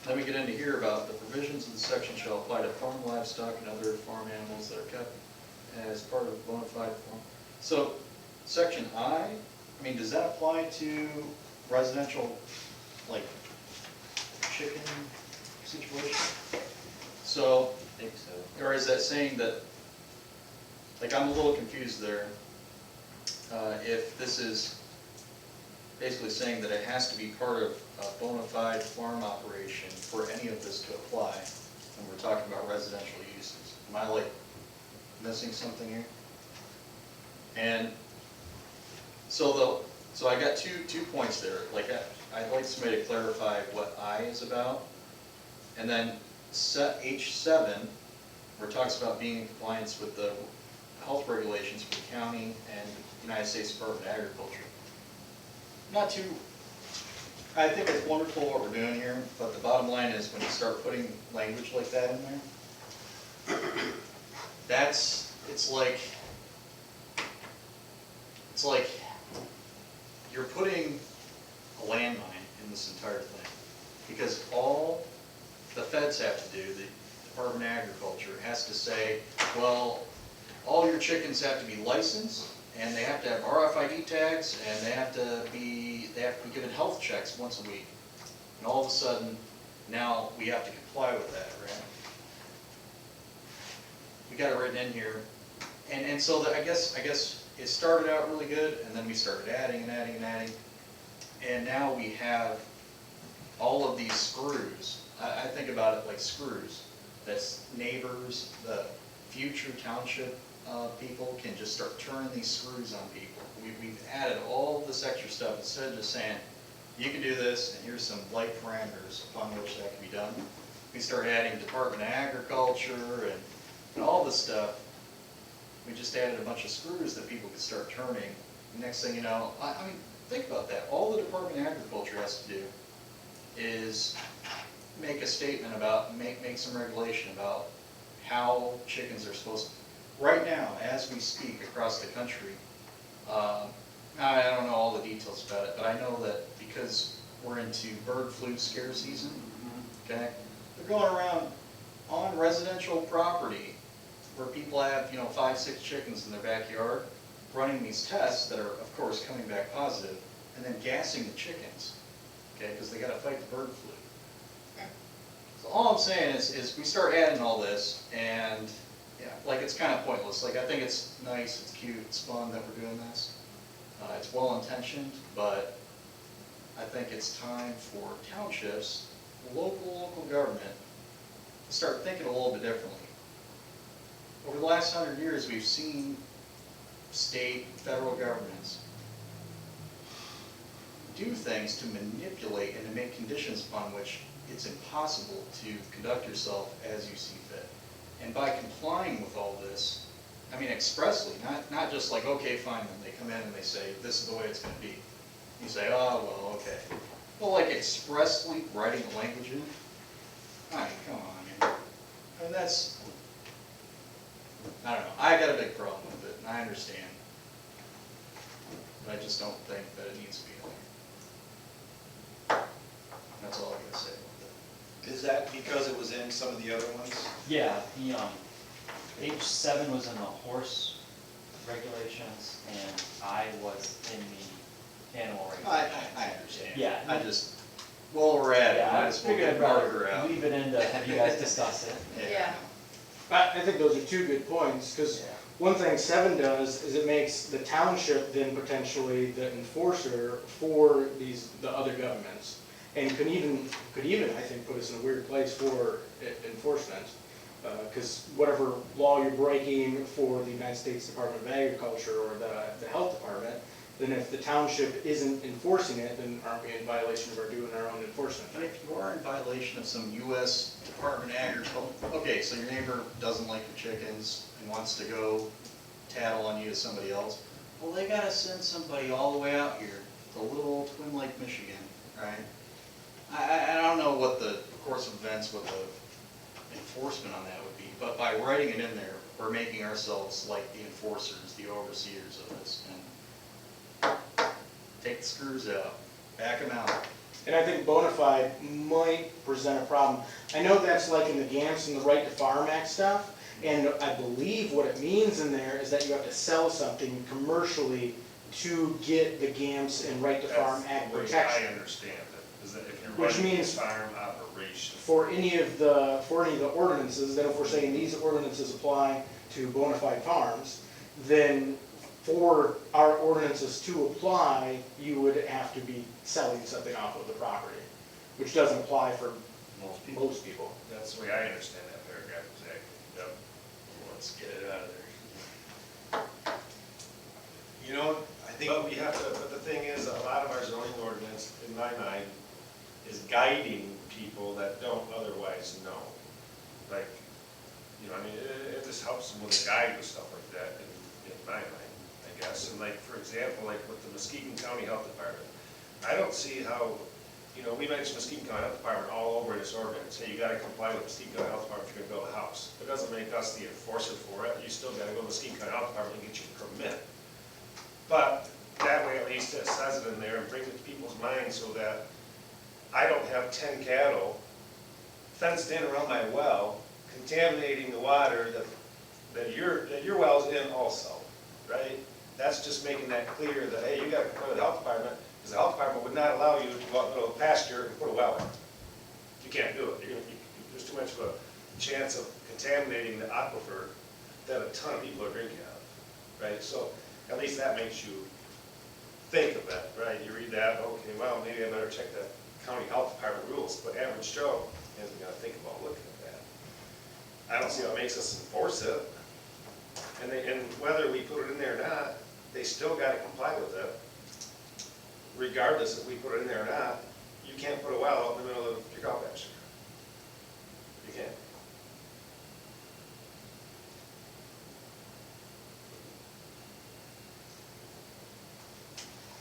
Then we get into here about the provisions of the section shall apply to farm livestock and other farm animals that are kept as part of a bona fide farm. So, section I mean, does that apply to residential, like, chicken situation? So, I think so. or is that saying that, like, I'm a little confused there. If this is basically saying that it has to be part of a bona fide farm operation for any of this to apply, and we're talking about residential uses. Am I like missing something here? And so I got two points there. Like, I'd like somebody to clarify what I is about. And then set H7, where it talks about being in compliance with the health regulations for the county and United States Department of Agriculture. Not too, I think it's wonderful what we're doing here, but the bottom line is when you start putting language like that in there, it's like you're putting a landmine in this entire thing. Because all the feds have to do, the Department of Agriculture has to say, well, all your chickens have to be licensed, and they have to have RFID tags, and they have to be given health checks once a week. And all of a sudden, now we have to comply with that, right? We got it written in here, and so I guess it started out really good, and then we started adding and adding and adding, and now we have all of these screws I think about it like screws. That's neighbors, the future township people can just start turning these screws on people. We've added all this extra stuff instead of just saying, you can do this, and here's some light parameters upon which that can be done. We start adding Department of Agriculture and all this stuff. We just added a bunch of screws that people could start turning. Next thing you know, I mean, think about that. All the Department of Agriculture has to do is make a statement about, make some regulation about how chickens are supposed to. Right now, as we speak across the country, I don't know all the details about it, but I know that because we're into bird flu scare season, okay, they're going around on residential property where people have, 5, 6 chickens in their backyard, running these tests that are, of course, coming back positive, and then gassing the chickens, okay, because they got to fight the bird flu. So all I'm saying is we start adding all this, and like it's kind of pointless. Like I think it's nice, it's cute, it's fun that we're doing this. It's well intentioned, but I think it's time for townships, local government, to start thinking a little bit differently. Over the last 100 years, we've seen state, federal governments do things to manipulate and to make conditions upon which it's impossible to conduct yourself as you see fit. And by complying with all this, I mean expressly, not just like, okay, fine, then they come in and they say, this is the way it's going to be. You say, oh, well, okay. Well, like expressly writing the language in, I mean, come on, man. I mean, that's, I don't know, I got a big problem with it, and I understand. But I just don't think that it needs to be in there. That's all I gotta say about that. Is that because it was in some of the other ones? Yeah, the, page 7 was in the horse regulations, and I was in the animal regulations. I understand. Yeah. I just, well, we're at it, Yeah, might I as well figured get I'd Margaret rather out. leave it in to have you guys discuss it. Yeah. I think those are two good points, because Yeah. one thing 7 does is it makes the township then potentially the enforcer for the other governments. And could even, I think, put us in a weird place for enforcement. Because whatever law you're breaking for the United States Department of Agriculture or the health department, then if the township isn't enforcing it, then aren't we in violation of doing our own enforcement? But if you are in violation of some U.S. Department of Agriculture, okay, so your neighbor doesn't like your chickens and wants to go tattle on you to somebody else, well, they gotta send somebody all the way out here to little old Twin Lake, Michigan, right? I don't know what the course of events with the enforcement on that would be, but by writing it in there, we're making ourselves like the enforcers, the overseers of this, and take the screws out, back them out. And I think bona fide might present a problem. I know that's like in the GAMS and the Right to Farm Act stuff, and I believe what it means in there is that you have to sell something commercially to get the GAMS and Right to Farm Act That's the protection. way I understand it, is that if you're Which running a means- farm operation. For any of the ordinances, then if we're saying these ordinances apply to bona fide farms, then for our ordinances to apply, you would have to be selling something off of the property, which doesn't apply for most people. That's the way I understand that paragraph, exactly. Yep. Let's get it out of there. I think. But we have to, but the thing is, a lot of our zoning ordinance, in my mind, is guiding people that don't otherwise know. Like, it just helps them with a guide with stuff like that, in my mind, I guess. And like, for example, like with the Muskegon County Health Department, I don't see how, we mentioned Muskegon County Health Department all over this ordinance. Hey, you gotta comply with Muskegon County Health Department if you're gonna build a house. It doesn't make us the enforcer for it. You still gotta go to Muskegon County Health Department and get your permit. But that way, at least it says it in there and brings it to people's minds so that I don't have 10 cattle fenced in around my well, contaminating the water that your well's in also, right? That's just making that clear that, hey, you gotta comply with the health department, because the health department would not allow you to go out to a pasture and put a well in. You can't do it. There's too much of a chance of contaminating the aquifer that a ton of people are drinking out of, right? So at least that makes you think of that, right? You read that, okay, well, maybe I better check that county health department rules, but average Joe isn't gonna think about looking at that. I don't see how it makes us enforce it. And whether we put it in there or not, they still gotta comply with it. Regardless if we put it in there or not, you can't put a well out in the middle of your cow pasture. You can't.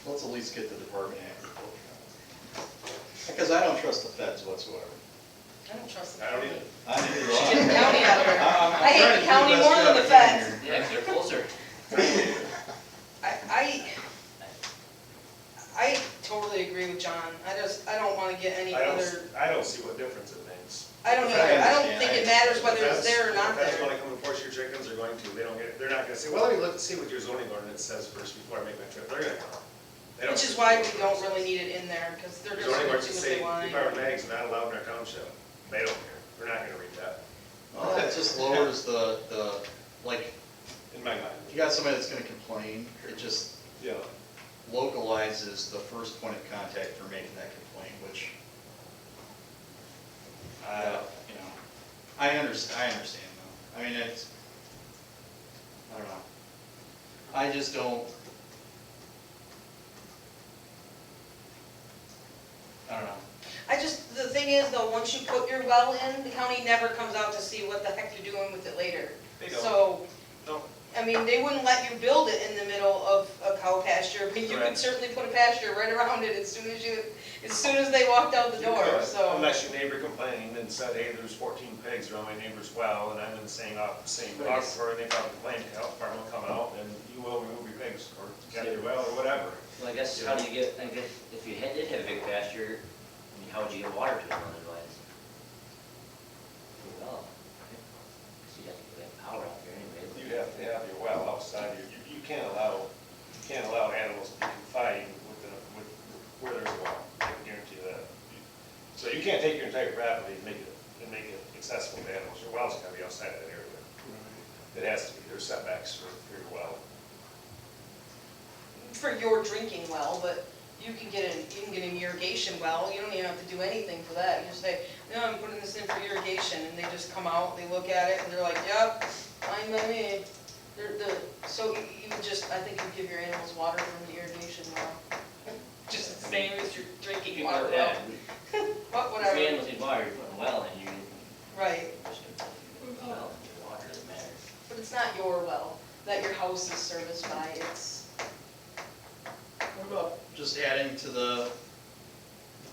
Let's at least get the Department of Agriculture. Because I don't trust the feds whatsoever. I don't trust the I don't county. either. I neither do Should get the I. county out of there. I'm I hate trying the to do county best more than job the I can feds. here. Yeah, 'cause they're closer. I totally agree with John. I don't wanna get any I other, don't see what difference it makes. I don't either. I don't think it matters whether it's there or not If that's there. when they come and force your chickens, they're going to, they're not gonna say, well, let me look and see what your zoning ordinance says first before I make my trip. They're gonna come. They don't- Which is why we don't really need it in there, because they're Your just zoning gonna do ordinance what say they want. Department of Ag's not allowed in our township. They don't care. They're not gonna read that, Well, it just lowers the, like, in my mind. if you got somebody that's gonna complain, it just Yeah. localizes the first point of contact for making that complaint, which, you know, I understand though. I mean, it's, I don't know. I just don't, I don't know. The thing is though, once you put your well in, the county never comes out to see what the heck you're doing with it later. They don't. So, No. I mean, they wouldn't let you build it in the middle of a cow pasture, but you could Correct. certainly put a pasture right around it as soon as they walked out the You door, could, so. Unless your neighbor complained and said, hey, there's 14 pigs around my neighbor's well, and I'm in the same aquifer, and they filed a complaint, the health department will come out, and you will remove your pigs, or get your well, or whatever. Well, I guess, how do you get, I guess, if you did have a big pasture, I mean, how would you get water to them otherwise? Well, because you'd have to get power out there anyway. You have to have your well outside, you can't allow animals to be confined with where there's a well, I can guarantee you that. So you can't take your entire property and make it accessible to animals, your well's gotta be outside of that area. It has to be, there's setbacks for your well. For your drinking well, but you can get an irrigation well, you don't even have to do anything for that. You just say, no, I'm putting this in for irrigation, and they just come out, they look at it, and they're like, yep, fine by me. So you would just, I think you'd give your animals water from the irrigation well. Just the same as your drinking water well. But If whatever, your animals need water, you put them well, and you right. just well, water doesn't matter. But it's not your well, that your house is serviced by, it's, What about just adding to the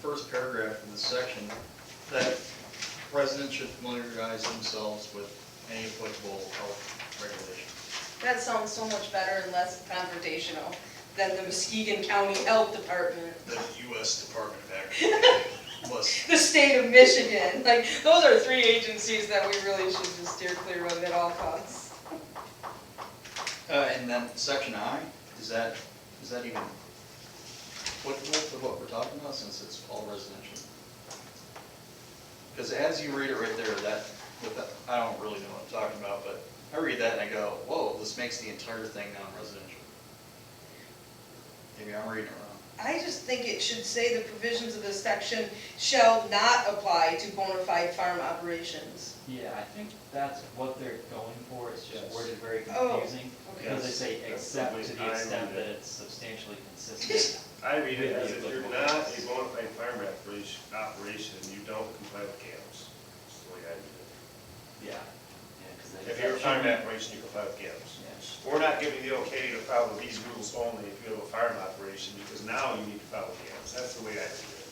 first paragraph of this section, that residents should familiarize themselves with any applicable health regulations? that sounds so much better and less confrontational than the Muskegon County Health Department. The U.S. Department of Agriculture must. The state of Michigan, like, those are three agencies that we really should just steer clear of at all costs. And then section I, is that even applicable to what we're talking about, since it's all residential? Because as you read it right there, I don't really know what I'm talking about, but I read that and I go, whoa, this makes the entire thing non-residential. Maybe I'm reading it wrong. I just think it should say the provisions of this section shall not apply to bona fide farm operations. Yeah, I think that's what they're going for, it's just Yes. worded very Oh, confusing. okay. Because they say That's except the to way the I extent read that it. it's substantially consistent. I read it as if you're not a bona fide farm operation, you don't comply with GAMS. That's the way I read it. Yeah. If you're a farm operation, you comply with GAMS. We're not giving you the okay to follow these rules only if you have a farm operation, because now you need to follow GAMS. That's the way I read it.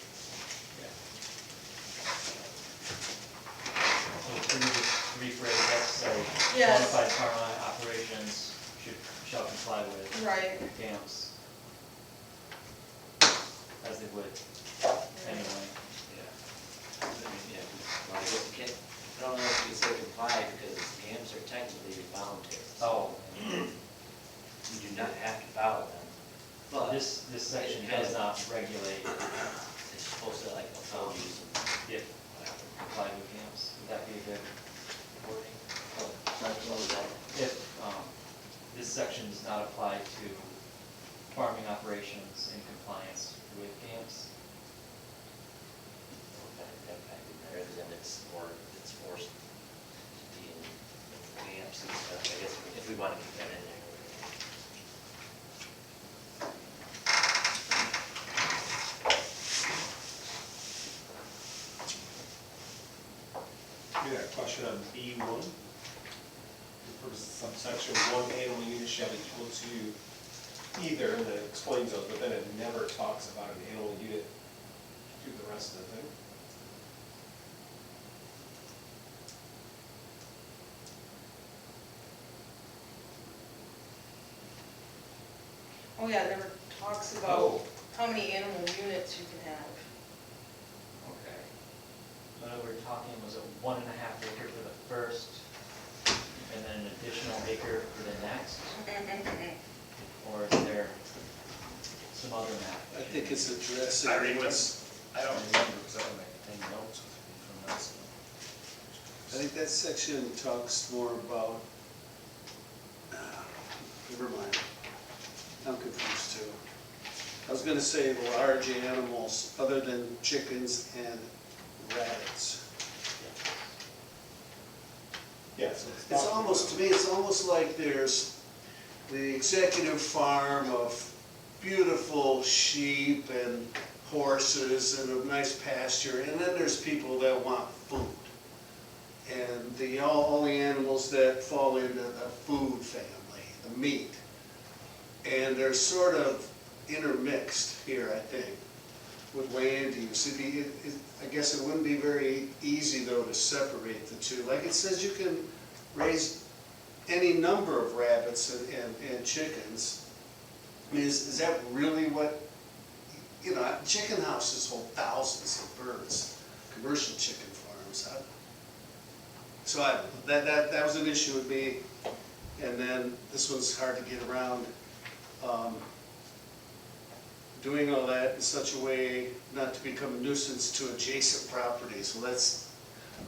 So can you just rephrase that, to say Yes. bona fide farm operations shall comply with Right. GAMS? As they would anyway. Yeah. Well, I guess you can't, I don't know if you can say comply, because GAMS are technically voluntary. Oh. You do not have to follow them, but This section does not regulate it's supposed to like allow you some, if comply with GAMS. Would that be a good wording? what was that? If this section does not apply to farming operations in compliance with GAMS. got a question on B1. For subsection 1, animal unit shall be equal to either, and then it explains those, but then it never talks about an animal unit through the rest of the thing. Oh yeah, it never talks about how many animal units you can have. Okay. But we're talking, was it 1.5 acre for the first, and then an additional acre for the next? Or is there some other map? I think it's addressing. I don't remember, because I don't make any notes from that. So. I think that section talks more about, never mind, I'm confused too. I was gonna say large animals other than chickens and rabbits. Yeah, so It's almost, to me, it's almost like there's the executive farm of beautiful sheep and horses and a nice pasture, and then there's people that want food. And all the animals that fall into the food family, the meat. And they're sort of intermixed here, I think, with land use. I guess it wouldn't be very easy, though, to separate the two. Like it says, you can raise any number of rabbits and chickens. I mean, is that really what, you know, chicken houses hold thousands of birds, commercial chicken farms. That was an issue with me. And then this one's hard to get around. Doing all that in such a way not to become a nuisance to adjacent properties. Well,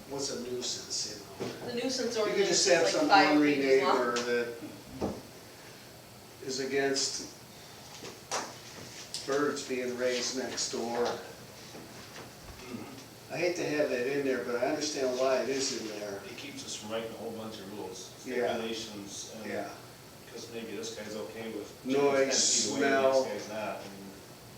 what's a nuisance, you know? The nuisance You could ordinance just is have like some 5 ornery pages long. neighbor that is against birds being raised next door. I hate to have that in there, but I understand why it is in there. It keeps us from writing a whole bunch of rules, Yeah. regulations, and Yeah. because maybe this guy's okay with Noise, 10 feet away, smell. this guy's not. I mean,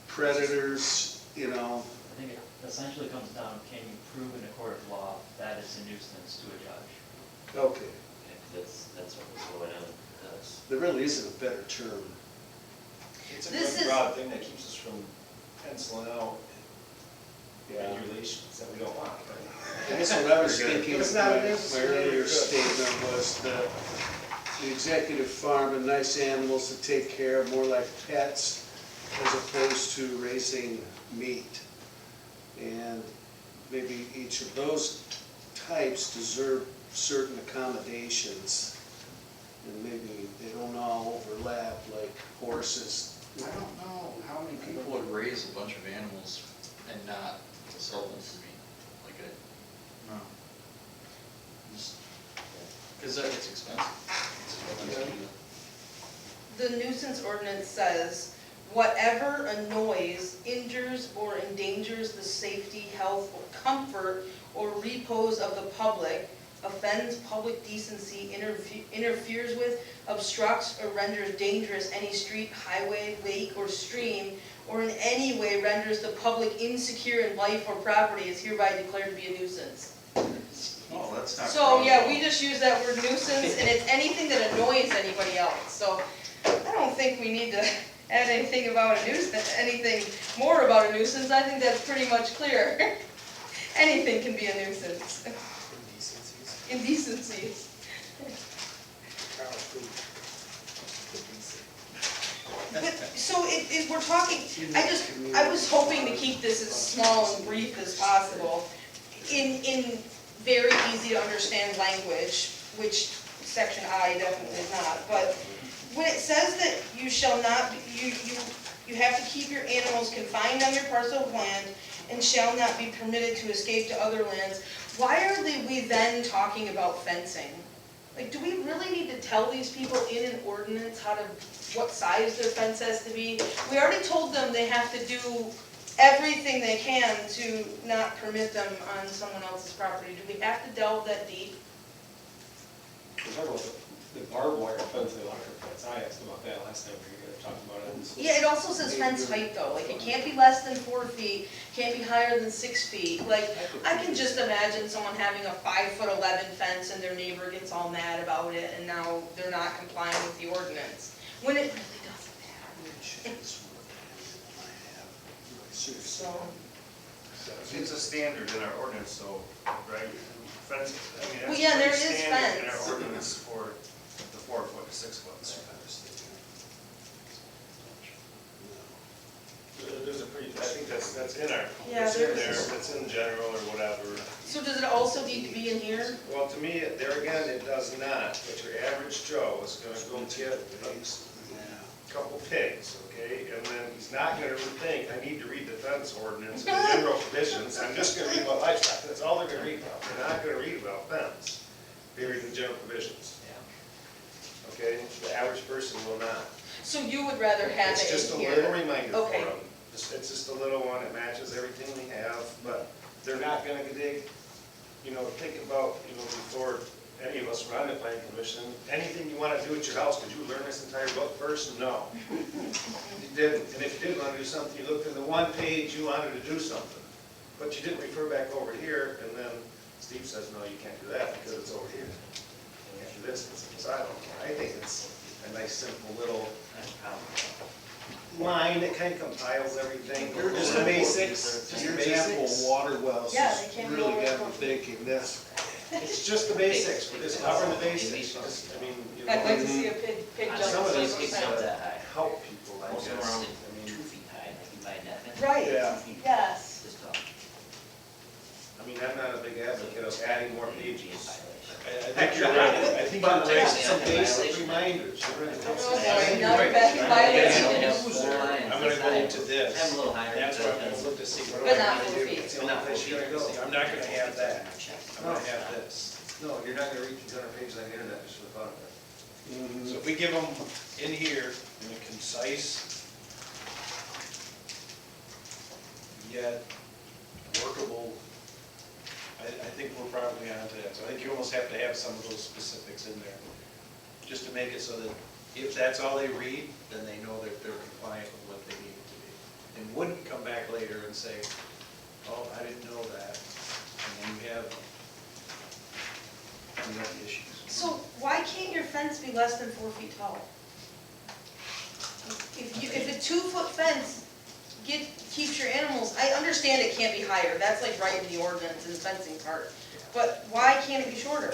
Predators, you know, I think it essentially comes down, can you prove in a court of law that it's a nuisance to a judge? okay. Yeah, 'cause that's what was going on, because There really isn't a better term. It's a This good is- broad thing that keeps us from penciling out Yeah. regulations that we don't want, right? I guess what I was thinking, If it's my not a my nuisance, it's really earlier good. statement was the executive farm and nice animals to take care of, more like pets, as opposed to raising meat. And maybe each of those types deserve certain accommodations. And maybe they don't all overlap like horses. I don't know how many people would raise a bunch of animals and not sell them to me, like no. Because that gets expensive. The nuisance ordinance says, whatever annoys, injures, or endangers the safety, health, or comfort, or repose of the public, offends public decency, interferes with, obstructs, or renders dangerous any street, highway, lake, or stream, or in any way renders the public insecure in life or property is hereby declared to be a nuisance. Oh, that's not. So, yeah, we just use that word nuisance, and it's anything that annoys anybody else. So, I don't think we need to add anything about a nuisance, anything more about a nuisance. I think that's pretty much clear. Anything can be a nuisance. Indecencies. But, so we're talking, I was hoping to keep this as small and brief as possible, in very easy to understand language, which section I definitely is not, but when it says that you shall not, you have to keep your animals confined on your parcel of land and shall not be permitted to escape to other lands, why are we then talking about fencing? Like, do we really need to tell these people in an ordinance what size their fence has to be? We already told them they have to do everything they can to not permit them on someone else's property. Do we have to delve that deep? We're talking about The barbed wire fence, the electric fence, I asked about that last time we were talking about it. Yeah, it also says fence height though, like it can't be less than 4 feet, can't be higher than 6 feet. Like, I can just imagine someone having a 5'11" fence and their neighbor gets all mad about it and now they're not complying with the ordinance. When it really doesn't matter. So, It's a standard in our ordinance, so, right, fence, I mean, Well, that's yeah, there pretty is standard in fence. our ordinance for the 4 foot to 6 foot. There's a pretty, I think that's in our, Yeah, it's in there there, is. it's in general or whatever. so does it also need to be in here? Well, to me, there again, it does not, but your average Joe is gonna go get a couple pigs, okay? And then he's not gonna think, I need to read the fence ordinance and the general provisions, I'm just gonna read about livestock, that's all they're gonna read about. They're not gonna read about fence, they read the general provisions, okay? The average person will not. So you would rather have It's it just a in little here? reminder for Okay. them. It's just a little one, it matches everything we have, but they're not gonna dig, think about, before any of us were on the planning commission, anything you wanna do at your house, did you learn this entire book first? No. You didn't, and if you did wanna do something, you looked in the one page you wanted to do something, but you didn't refer back over here, and then Steve says, no, you can't do that because it's over here. You can't do this, so I don't know, I think it's a nice, simple little line that kind of compiles everything, just the basics, just Your the example, basics. water wells, Yeah, just they can't be really over got me 4 feet. thinking, that's, It's just the basics, we're just covering the basics, just, I mean, I'd like to see a pig jump. Some of those over kids the jump fence. that high. help people, I Most of them guess. are I only mean, 2 feet high, like you buy net fence. Right, Yeah. 2 feet. yes. Just tall. I mean, I'm not a big advocate of adding more It'd be a pages. violation. I think you're right, I think you're But right. just some basic reminders. Oh, boy, now you're back in Yeah, violation. they have User, 4 lines I'm gonna go inside. to this. Have 'em a little higher. That's what I'm gonna look to see. What do But I not need to 4 do? feet. It's the only place you're gonna go. I'm not gonna have that. I'm gonna have this. No, you're not gonna read 200 pages on the internet just for the fun of it. So if we give them in here in a concise, yet workable, I think we're probably onto that. So I think you almost have to have some of those specifics in there, just to make it so that if that's all they read, then they know that they're compliant with what they need it to be. And wouldn't come back later and say, oh, I didn't know that. And then you have issues. So why can't your fence be less than 4 feet tall? If a 2-foot fence keeps your animals, I understand it can't be higher, that's like right in the ordinance and the fencing part. But why can't it be shorter?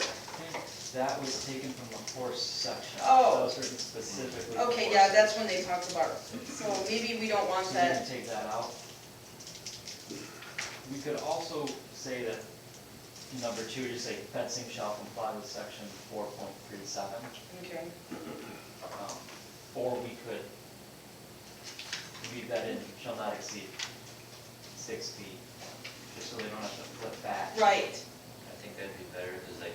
That was taken from the horse section. Oh. That was written specifically. for Okay, horses. yeah, that's when they talked about it. So maybe we don't want So we can that. take that out. We could also say that number 2, just say fencing shall comply with section 4.37. Okay. Or we could leave that in, shall not exceed 6 feet, just so they don't have to flip back. Right. I think that'd be better, because like,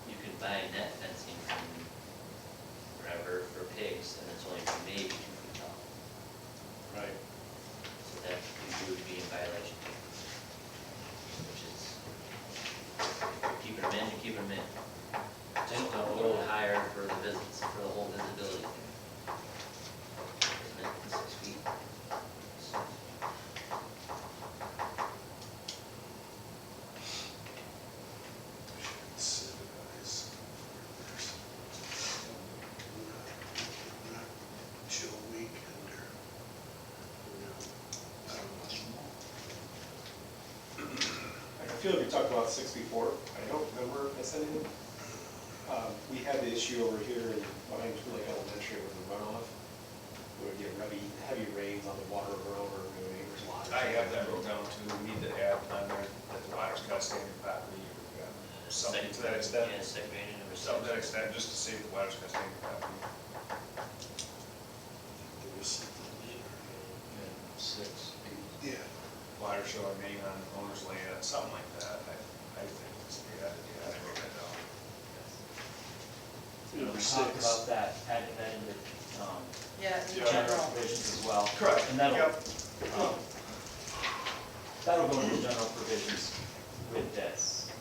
you can buy net fencing from wherever for pigs, and it's only maybe 2 feet tall. Right. So that you would be in violation. Which is, keep them in, you keep them in. Just go a little higher for the visits, for the whole visibility thing. Isn't it 6 feet? chill weekend or, I don't know. I feel like we talked about 6 before, I don't remember us anything. We had the issue over here in behind Twin Lake Elementary with the runoff. We would get heavy rains on the water around our neighbor's lot. I have that wrote down too, we need to add on there that the water's got to stay in the property, or something to that extent. Yeah, second reading number Something to that 6. extent, just to say the water's got to stay in the property. There was something there. 6 feet. Yeah. Water shall remain on the owner's land, something like that, I think, yeah, I wrote that down. We Number talked 6. about that, adding that into, Yeah, in Yeah. general general. provisions as well. Correct. And that'll, Yep. that'll go into general provisions with this.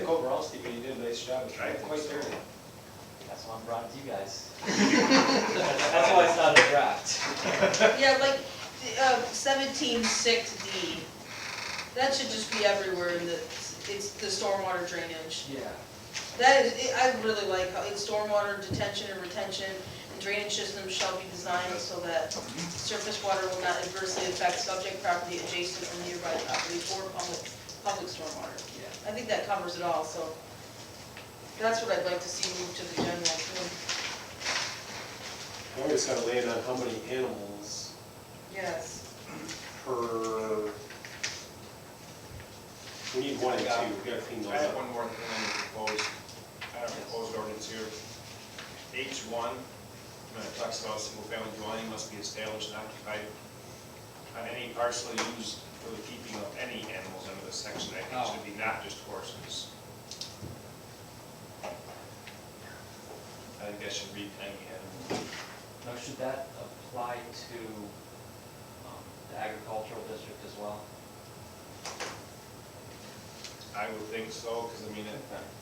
think overall, Stephen, you did a nice job. I think Quite so. thorough. That's why I'm brought to you guys. That's why it's not a draft. Yeah, like, 17.6D, that should just be everywhere in the, it's the stormwater drainage. Yeah. That is, I really like how it's stormwater detention and retention, and drainage systems shall be designed so that surface water will not adversely affect subject property adjacent or nearby properties or public stormwater. Yeah. I think that covers it all, so that's what I'd like to see move to the general too. Now we just gotta land on how many animals Yes. per, we need one and two, we gotta clean those I have up. one more thing on the proposed, proposed ordinance here. H1, when it talks about single-family dwelling must be established and occupied on any parcel used for the keeping of any animals under this section. I think it should be not just horses. I think that should read any animal. Now, should that apply to the agricultural district as well? I would think so, because I mean,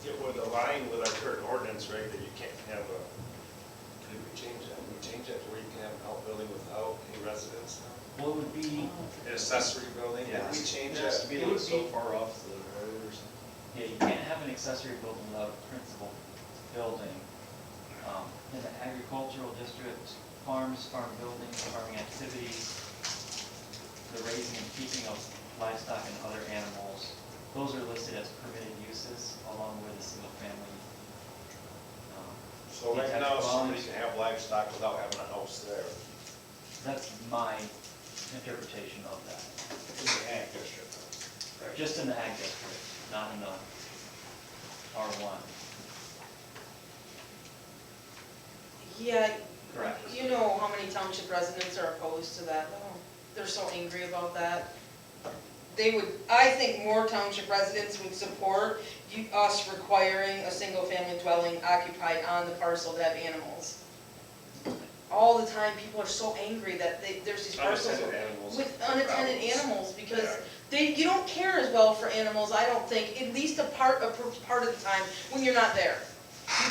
it would align with our current ordinance, right, that you can't have a, did we change that? We changed that to where you can have an outbuilding without a residence now? Well, it would be, An accessory building, did we change It has to that? be It would like so be- far off the road or something. yeah, you can't have an accessory building without a principal building. In the agricultural district, farms, farm buildings, farming activities, the raising and keeping of livestock and other animals, those are listed as permitted uses along with the single family. So right now, somebody can have livestock without having a house there. That's my interpretation of that. In the ag district. Just in the ag district, not in the R1. Yeah, Correct. you know how many township residents are opposed to that. Oh, they're so angry about that. They would, I think more township residents would support us requiring a single-family dwelling occupied on the parcel to have animals. All the time, people are so angry that there's these parcels Unattended animals. with unattended animals, because Yeah. you don't care as well for animals, I don't think, at least a part of the time when you're not there.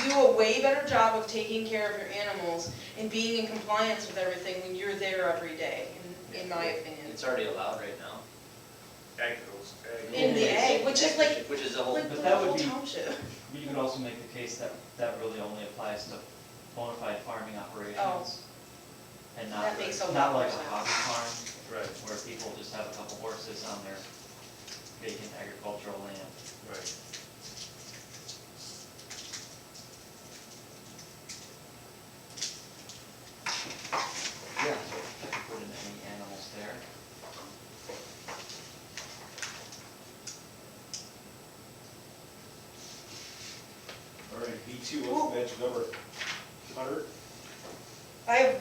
You do a way better job of taking care of your animals and being in compliance with everything when you're there every day, in my opinion. It's already allowed right now. Ag goes, ag. In the ag, which is like, Which is a whole, like But the that would whole be- township. You could also make the case that that really only applies to bona fide farming operations. And not, That makes a lot not more like a sense. hobby farm, Right, where people just have a couple horses on their vacant agricultural land. right. Yeah. So I could put in any animals there. All right, B2, what's the magic number? 100? I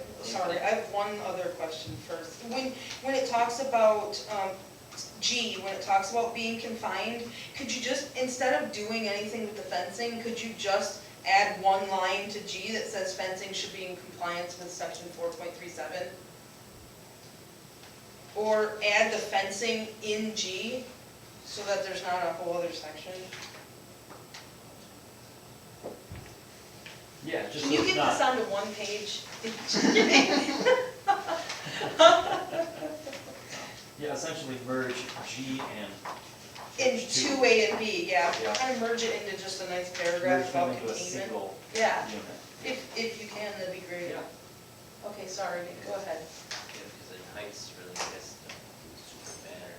have one other question first. When it talks about, G, when it talks about being confined, could you just, instead of doing anything with the fencing, could you just add one line to G that says fencing should be in compliance with section 4.37? Or add the fencing in G, so that there's not a whole other section? Yeah, just Can you so it's get this not, onto one page? yeah, essentially merge G and In H2. 2A and B, yeah, Yeah. kind of merge it into just a nice merge paragraph them about into a containment. single Yeah, unit. if you can, that'd be great. Yeah. Okay, sorry, go ahead. yeah, because the heights really, I guess, don't super matter.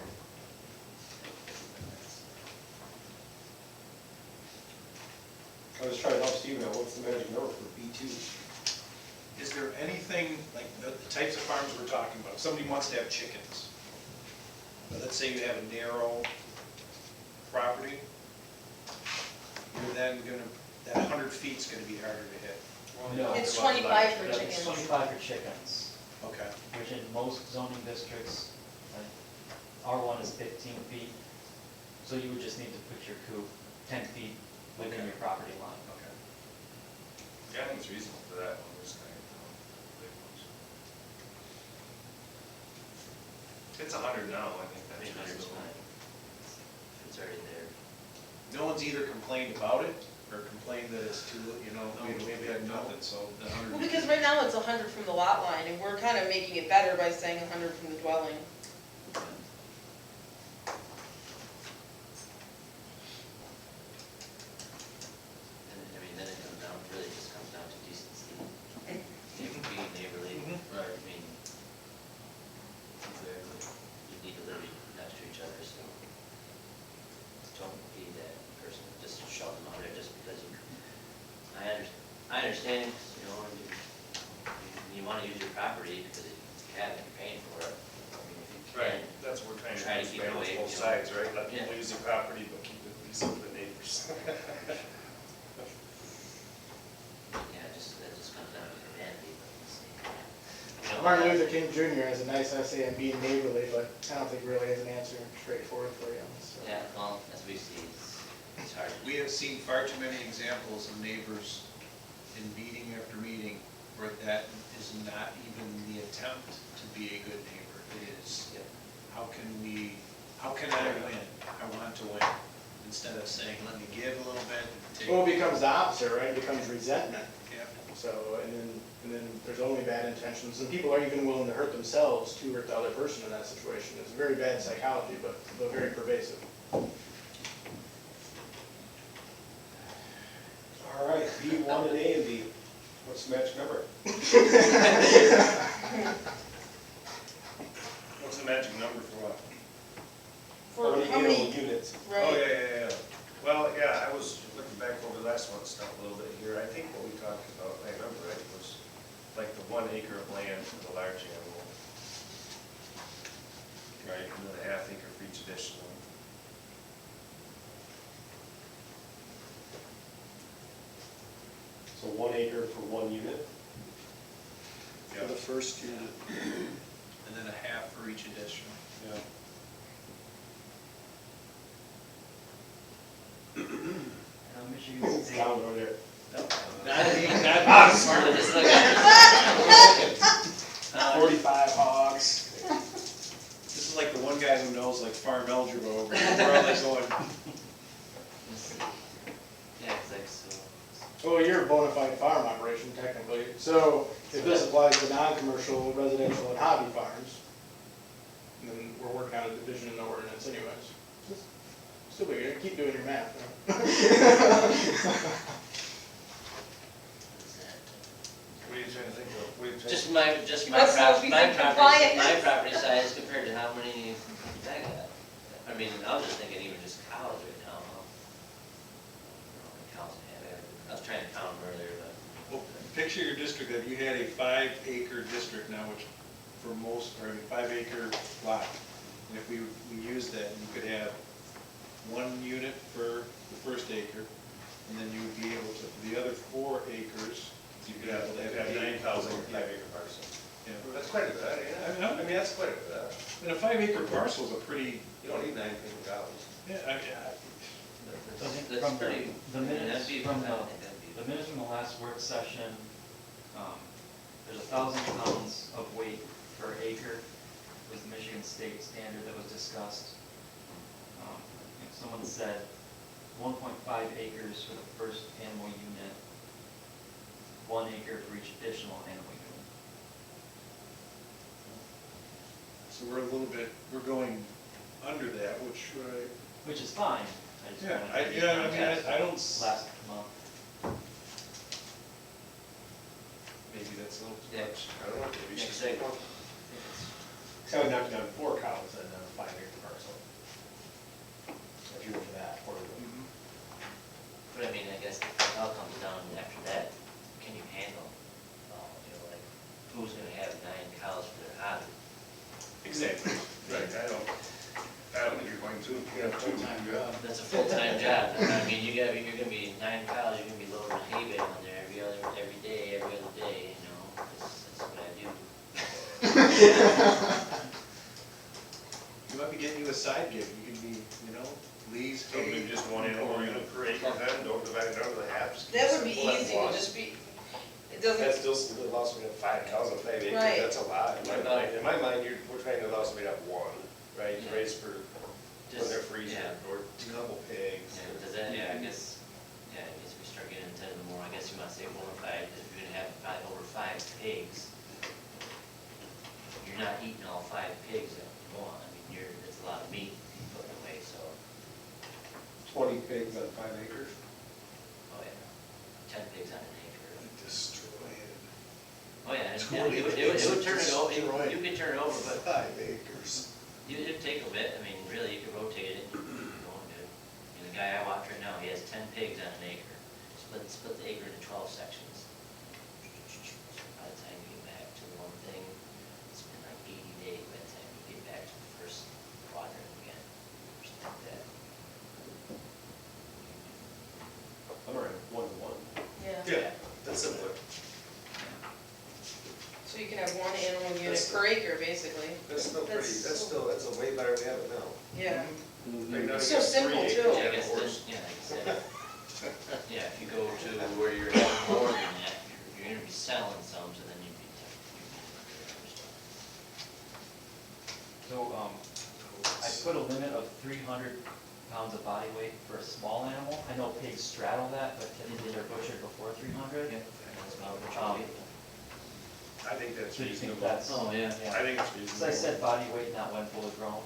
I was trying to help Stephen out, what's the magic number for B2? Is there anything, like the types of farms we're talking about, if somebody wants to have chickens, but let's say you have a narrow property, you're then gonna, that 100 feet's gonna be harder to hit. No. It's 25 for It's chickens. 25 for chickens, Okay. which in most zoning districts, R1 is 15 feet. So you would just need to put your coop 10 feet within Okay. your property line. Okay. Yeah, I think it's reasonable for that one, this kind of big ones. It's 100 now, I think I think that's that's reasonable. fine. If it's already there. no one's either complained about it, or complained that it's too, you know, Maybe had nothing, so. the 100. Well, because right now it's 100 from the lot line, and we're kind of making it better by saying 100 from the dwelling. And I mean, then it comes down, really just comes down to decency. Being neighborly, Right. I mean, you need to live next to each other, so don't be that person, just shove them out there just because you, I understand, you know, you wanna use your property because you have it, you're paying for it. I mean, if you Right, can, that's what we're trying Try to to keep it balance away, both you know. sides, right? Let Yeah. people use their property, but keep it decent for the neighbors. yeah, that just comes down to humanity, but let's see. You know, Martin Luther King Jr. has a nice essay on being neighborly, but I don't think really has an answer straightforward for you on this. So. Yeah, well, as we see, it's hard. We have seen far too many examples of neighbors in meeting after meeting where that is not even the attempt to be a good neighbor. It is, Yep. how can I win? I want to win. Instead of saying, let me give a little bit and take. Well, it becomes the opposite, right? It becomes resentment. Yeah. So, and then there's only bad intentions, and people are even willing to hurt themselves to hurt the other person in that situation. It's very bad psychology, but very pervasive. All right, B1 and A and B. What's the magic number? What's the magic number for what? For how animal many, units? Oh, right? yeah. Well, yeah, I was looking back over the last one, stuff a little bit here. I think what we talked about, if I remember right, was like the 1 acre of land for the large animal. Right, and then a 1/2 acre for each additional. So 1 acre for 1 unit? For the first unit. And then a half for each additional. Yeah. Michigan State. Down over there. Not Smart to just look at it. 45 hogs. This is like the one guy who knows like farm algebra over here, where all this going. Yeah, it's like, so, Well, you're a bona fide farm operation technically. So if this applies to non-commercial, residential, and hobby farms, then we're working on a division in the ordinance anyways. Still be good. Keep doing your math. What are you trying to think of? What are you trying to? just my Let's hope he's in compliance. my property size compared to how many I got. I mean, I was just thinking even just cows right now, huh? Cows have everything. I was trying to count them earlier, but. Well, picture your district, that you had a 5-acre district now, which for most, or a 5-acre lot. And if we use that, you could have 1 unit for the first acre, and then you would be able to, for the other 4 acres, you could have, They've got 9 cows on a 5 acre parcel. Yeah. That's quite a bit, yeah. I mean, that's quite a bit. And a 5-acre parcel is a pretty, You don't need 9 cows. yeah, So I think That's from pretty, the minutes that'd be, from I think that'd be. the minutes from the last work session, there's 1,000 pounds of weight per acre was the Michigan State standard that was discussed. I think someone said 1.5 acres for the first animal unit, 1 acre for each additional animal unit. so we're a little bit, we're going under that, which, Which is fine. I just yeah, wanted to I mean, context I don't, last month. maybe that's a little too Yeah. much. I don't know, maybe you Next should. segment. So I would knock down 4 cows and a 5 acre parcel. If you were for that, or. Mhm. But I mean, I guess it all comes down after that, can you handle, you know, like, who's gonna have 9 cows for their hobby? Exactly. Right, I don't think you're going to. You have Full-time job. That's a full-time job. I mean, you're gonna be 9 cows, you're gonna be loading hay bale on there every day, you know, that's what I do. You might be getting you a side gig, you could be, you know, Lee's. So maybe just 1 animal unit per acre then, don't divide it down to the half. just keep That it would be simple, that's easy, one. would just be, it That doesn't, still allows me to have 5 cows on 5 acres, Right. that's a lot. In my mind, we're trying to allow somebody to have 1, right? Yeah. Raise for when they're freezing, Yeah. or a couple pigs. Yeah, does that, yeah, I guess we start getting into the more, I guess you might say bona fide, if you're gonna have probably over 5 pigs, you're not eating all 5 pigs at once. I mean, it's a lot of meat put away, so, 20 pigs on 5 acres. oh yeah, 10 pigs on an acre. Destroy it. Oh yeah, and 20 it would turn it over, destroyed. you could turn it over, but 5 acres. it'd take a bit. I mean, really, you could rotate it, you keep going good. And the guy I watch right now, he has 10 pigs on an acre, split the acre into 12 sections. By the time you get back to the one thing, it's been like 80 days by the time you get back to the first quadrant again, or something like that. I'm around 1 to 1. Yeah. That's similar. So you can have one animal unit That's- per acre, basically. That's still pretty, That's- that's a way better we have it now. Yeah. Right now, It's you so got 3 simple, acres too. Yeah, I and a guess horse. then, yeah, like I said, yeah, if you go to where you're having more than that, you're gonna be selling some, so then you'd be. So, I put a limit of 300 pounds of body weight for a small animal. I know pigs straddle that, but typically they're butchered before 300. That's about what Um, you're doing. I think that's So do you think reasonable. that's? Oh, yeah. I think it's reasonable. So I said body weight, not when fully grown.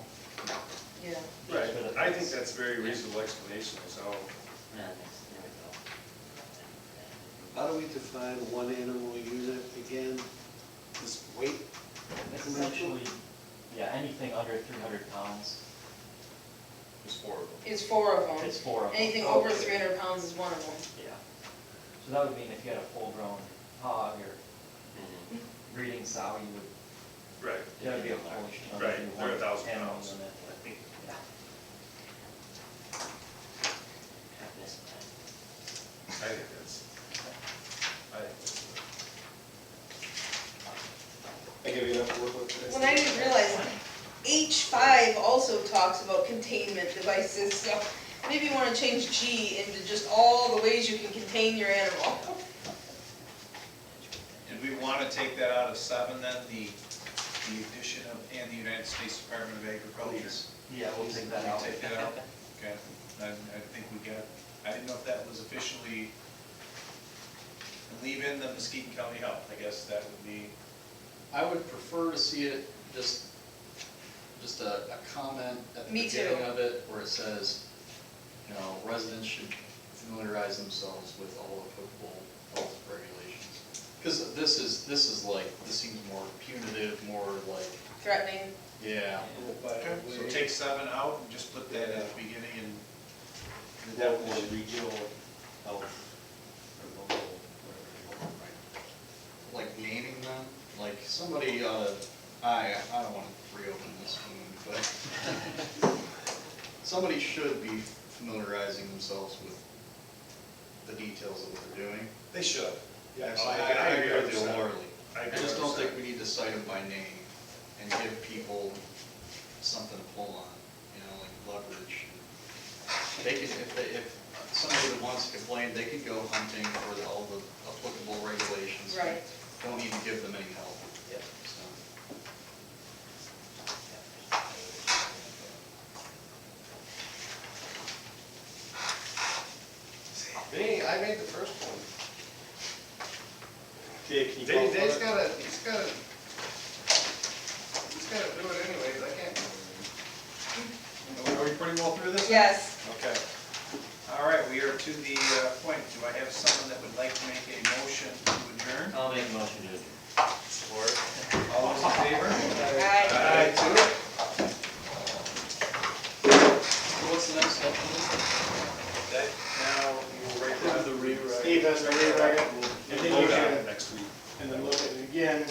Yeah. Right, I think that's a very reasonable explanation, so. Yeah, there we go. How do we define one animal unit again? This weight? It's essentially, yeah, anything under 300 pounds, It's 4 of them. It's 4 of them. it's 4 of them. Anything over Okay. 300 pounds is one of them. Yeah. So that would mean if you had a full-grown hog or breeding sow, you would, Right. that would be a full. Right, they're 1,000 animal pounds. limit. Yeah. Have this time. I think that's, I give you enough to work with today? Well, I didn't realize H5 also talks about containment devices, so maybe you want to change G into just all the ways you can contain your animal. Did we want to take that out of 7 then, the addition of, and the United States Department of Agriculture? Yeah, we'll take that Can out. we take that out? Okay, I think we got, I didn't know if that was officially, leave in the Muskegon County Health, I guess that would be, I would prefer to see it just a comment at the Me too. beginning of it where it says, you know, residents should familiarize themselves with all applicable health regulations. Because this seems more punitive, more like, Threatening. yeah. so take 7 out and just put that at the beginning and. the Local definition. and regional health. or local, whatever you want. Like naming them, like somebody ought to, I don't want to reopen this wound, but somebody should be familiarizing themselves with the details of what they're doing. They should. Yeah, I agree with you 100%. wholeheartedly. I I agree just don't 100%. think we need to cite them by name and give people something to pull on, you know, like leverage. They can, if somebody that wants to complain, they can go hunting for all the applicable regulations. Right. Don't need to give them any help. Yep. So, I made the first one. Okay, can you call for Dave's it? gotta do it anyways, I can't. Are we pretty well through this? Yes. Okay. All right, we are to the point, do I have someone that would like to make a motion to adjourn? I'll make a motion to adjourn. Support. All those in favor? Aye. Aye, to it. what's the next step? That, now, you will write down The rewrite. Steve has to rewrite it, and then We'll you vote on it can, next week. and then look at it again,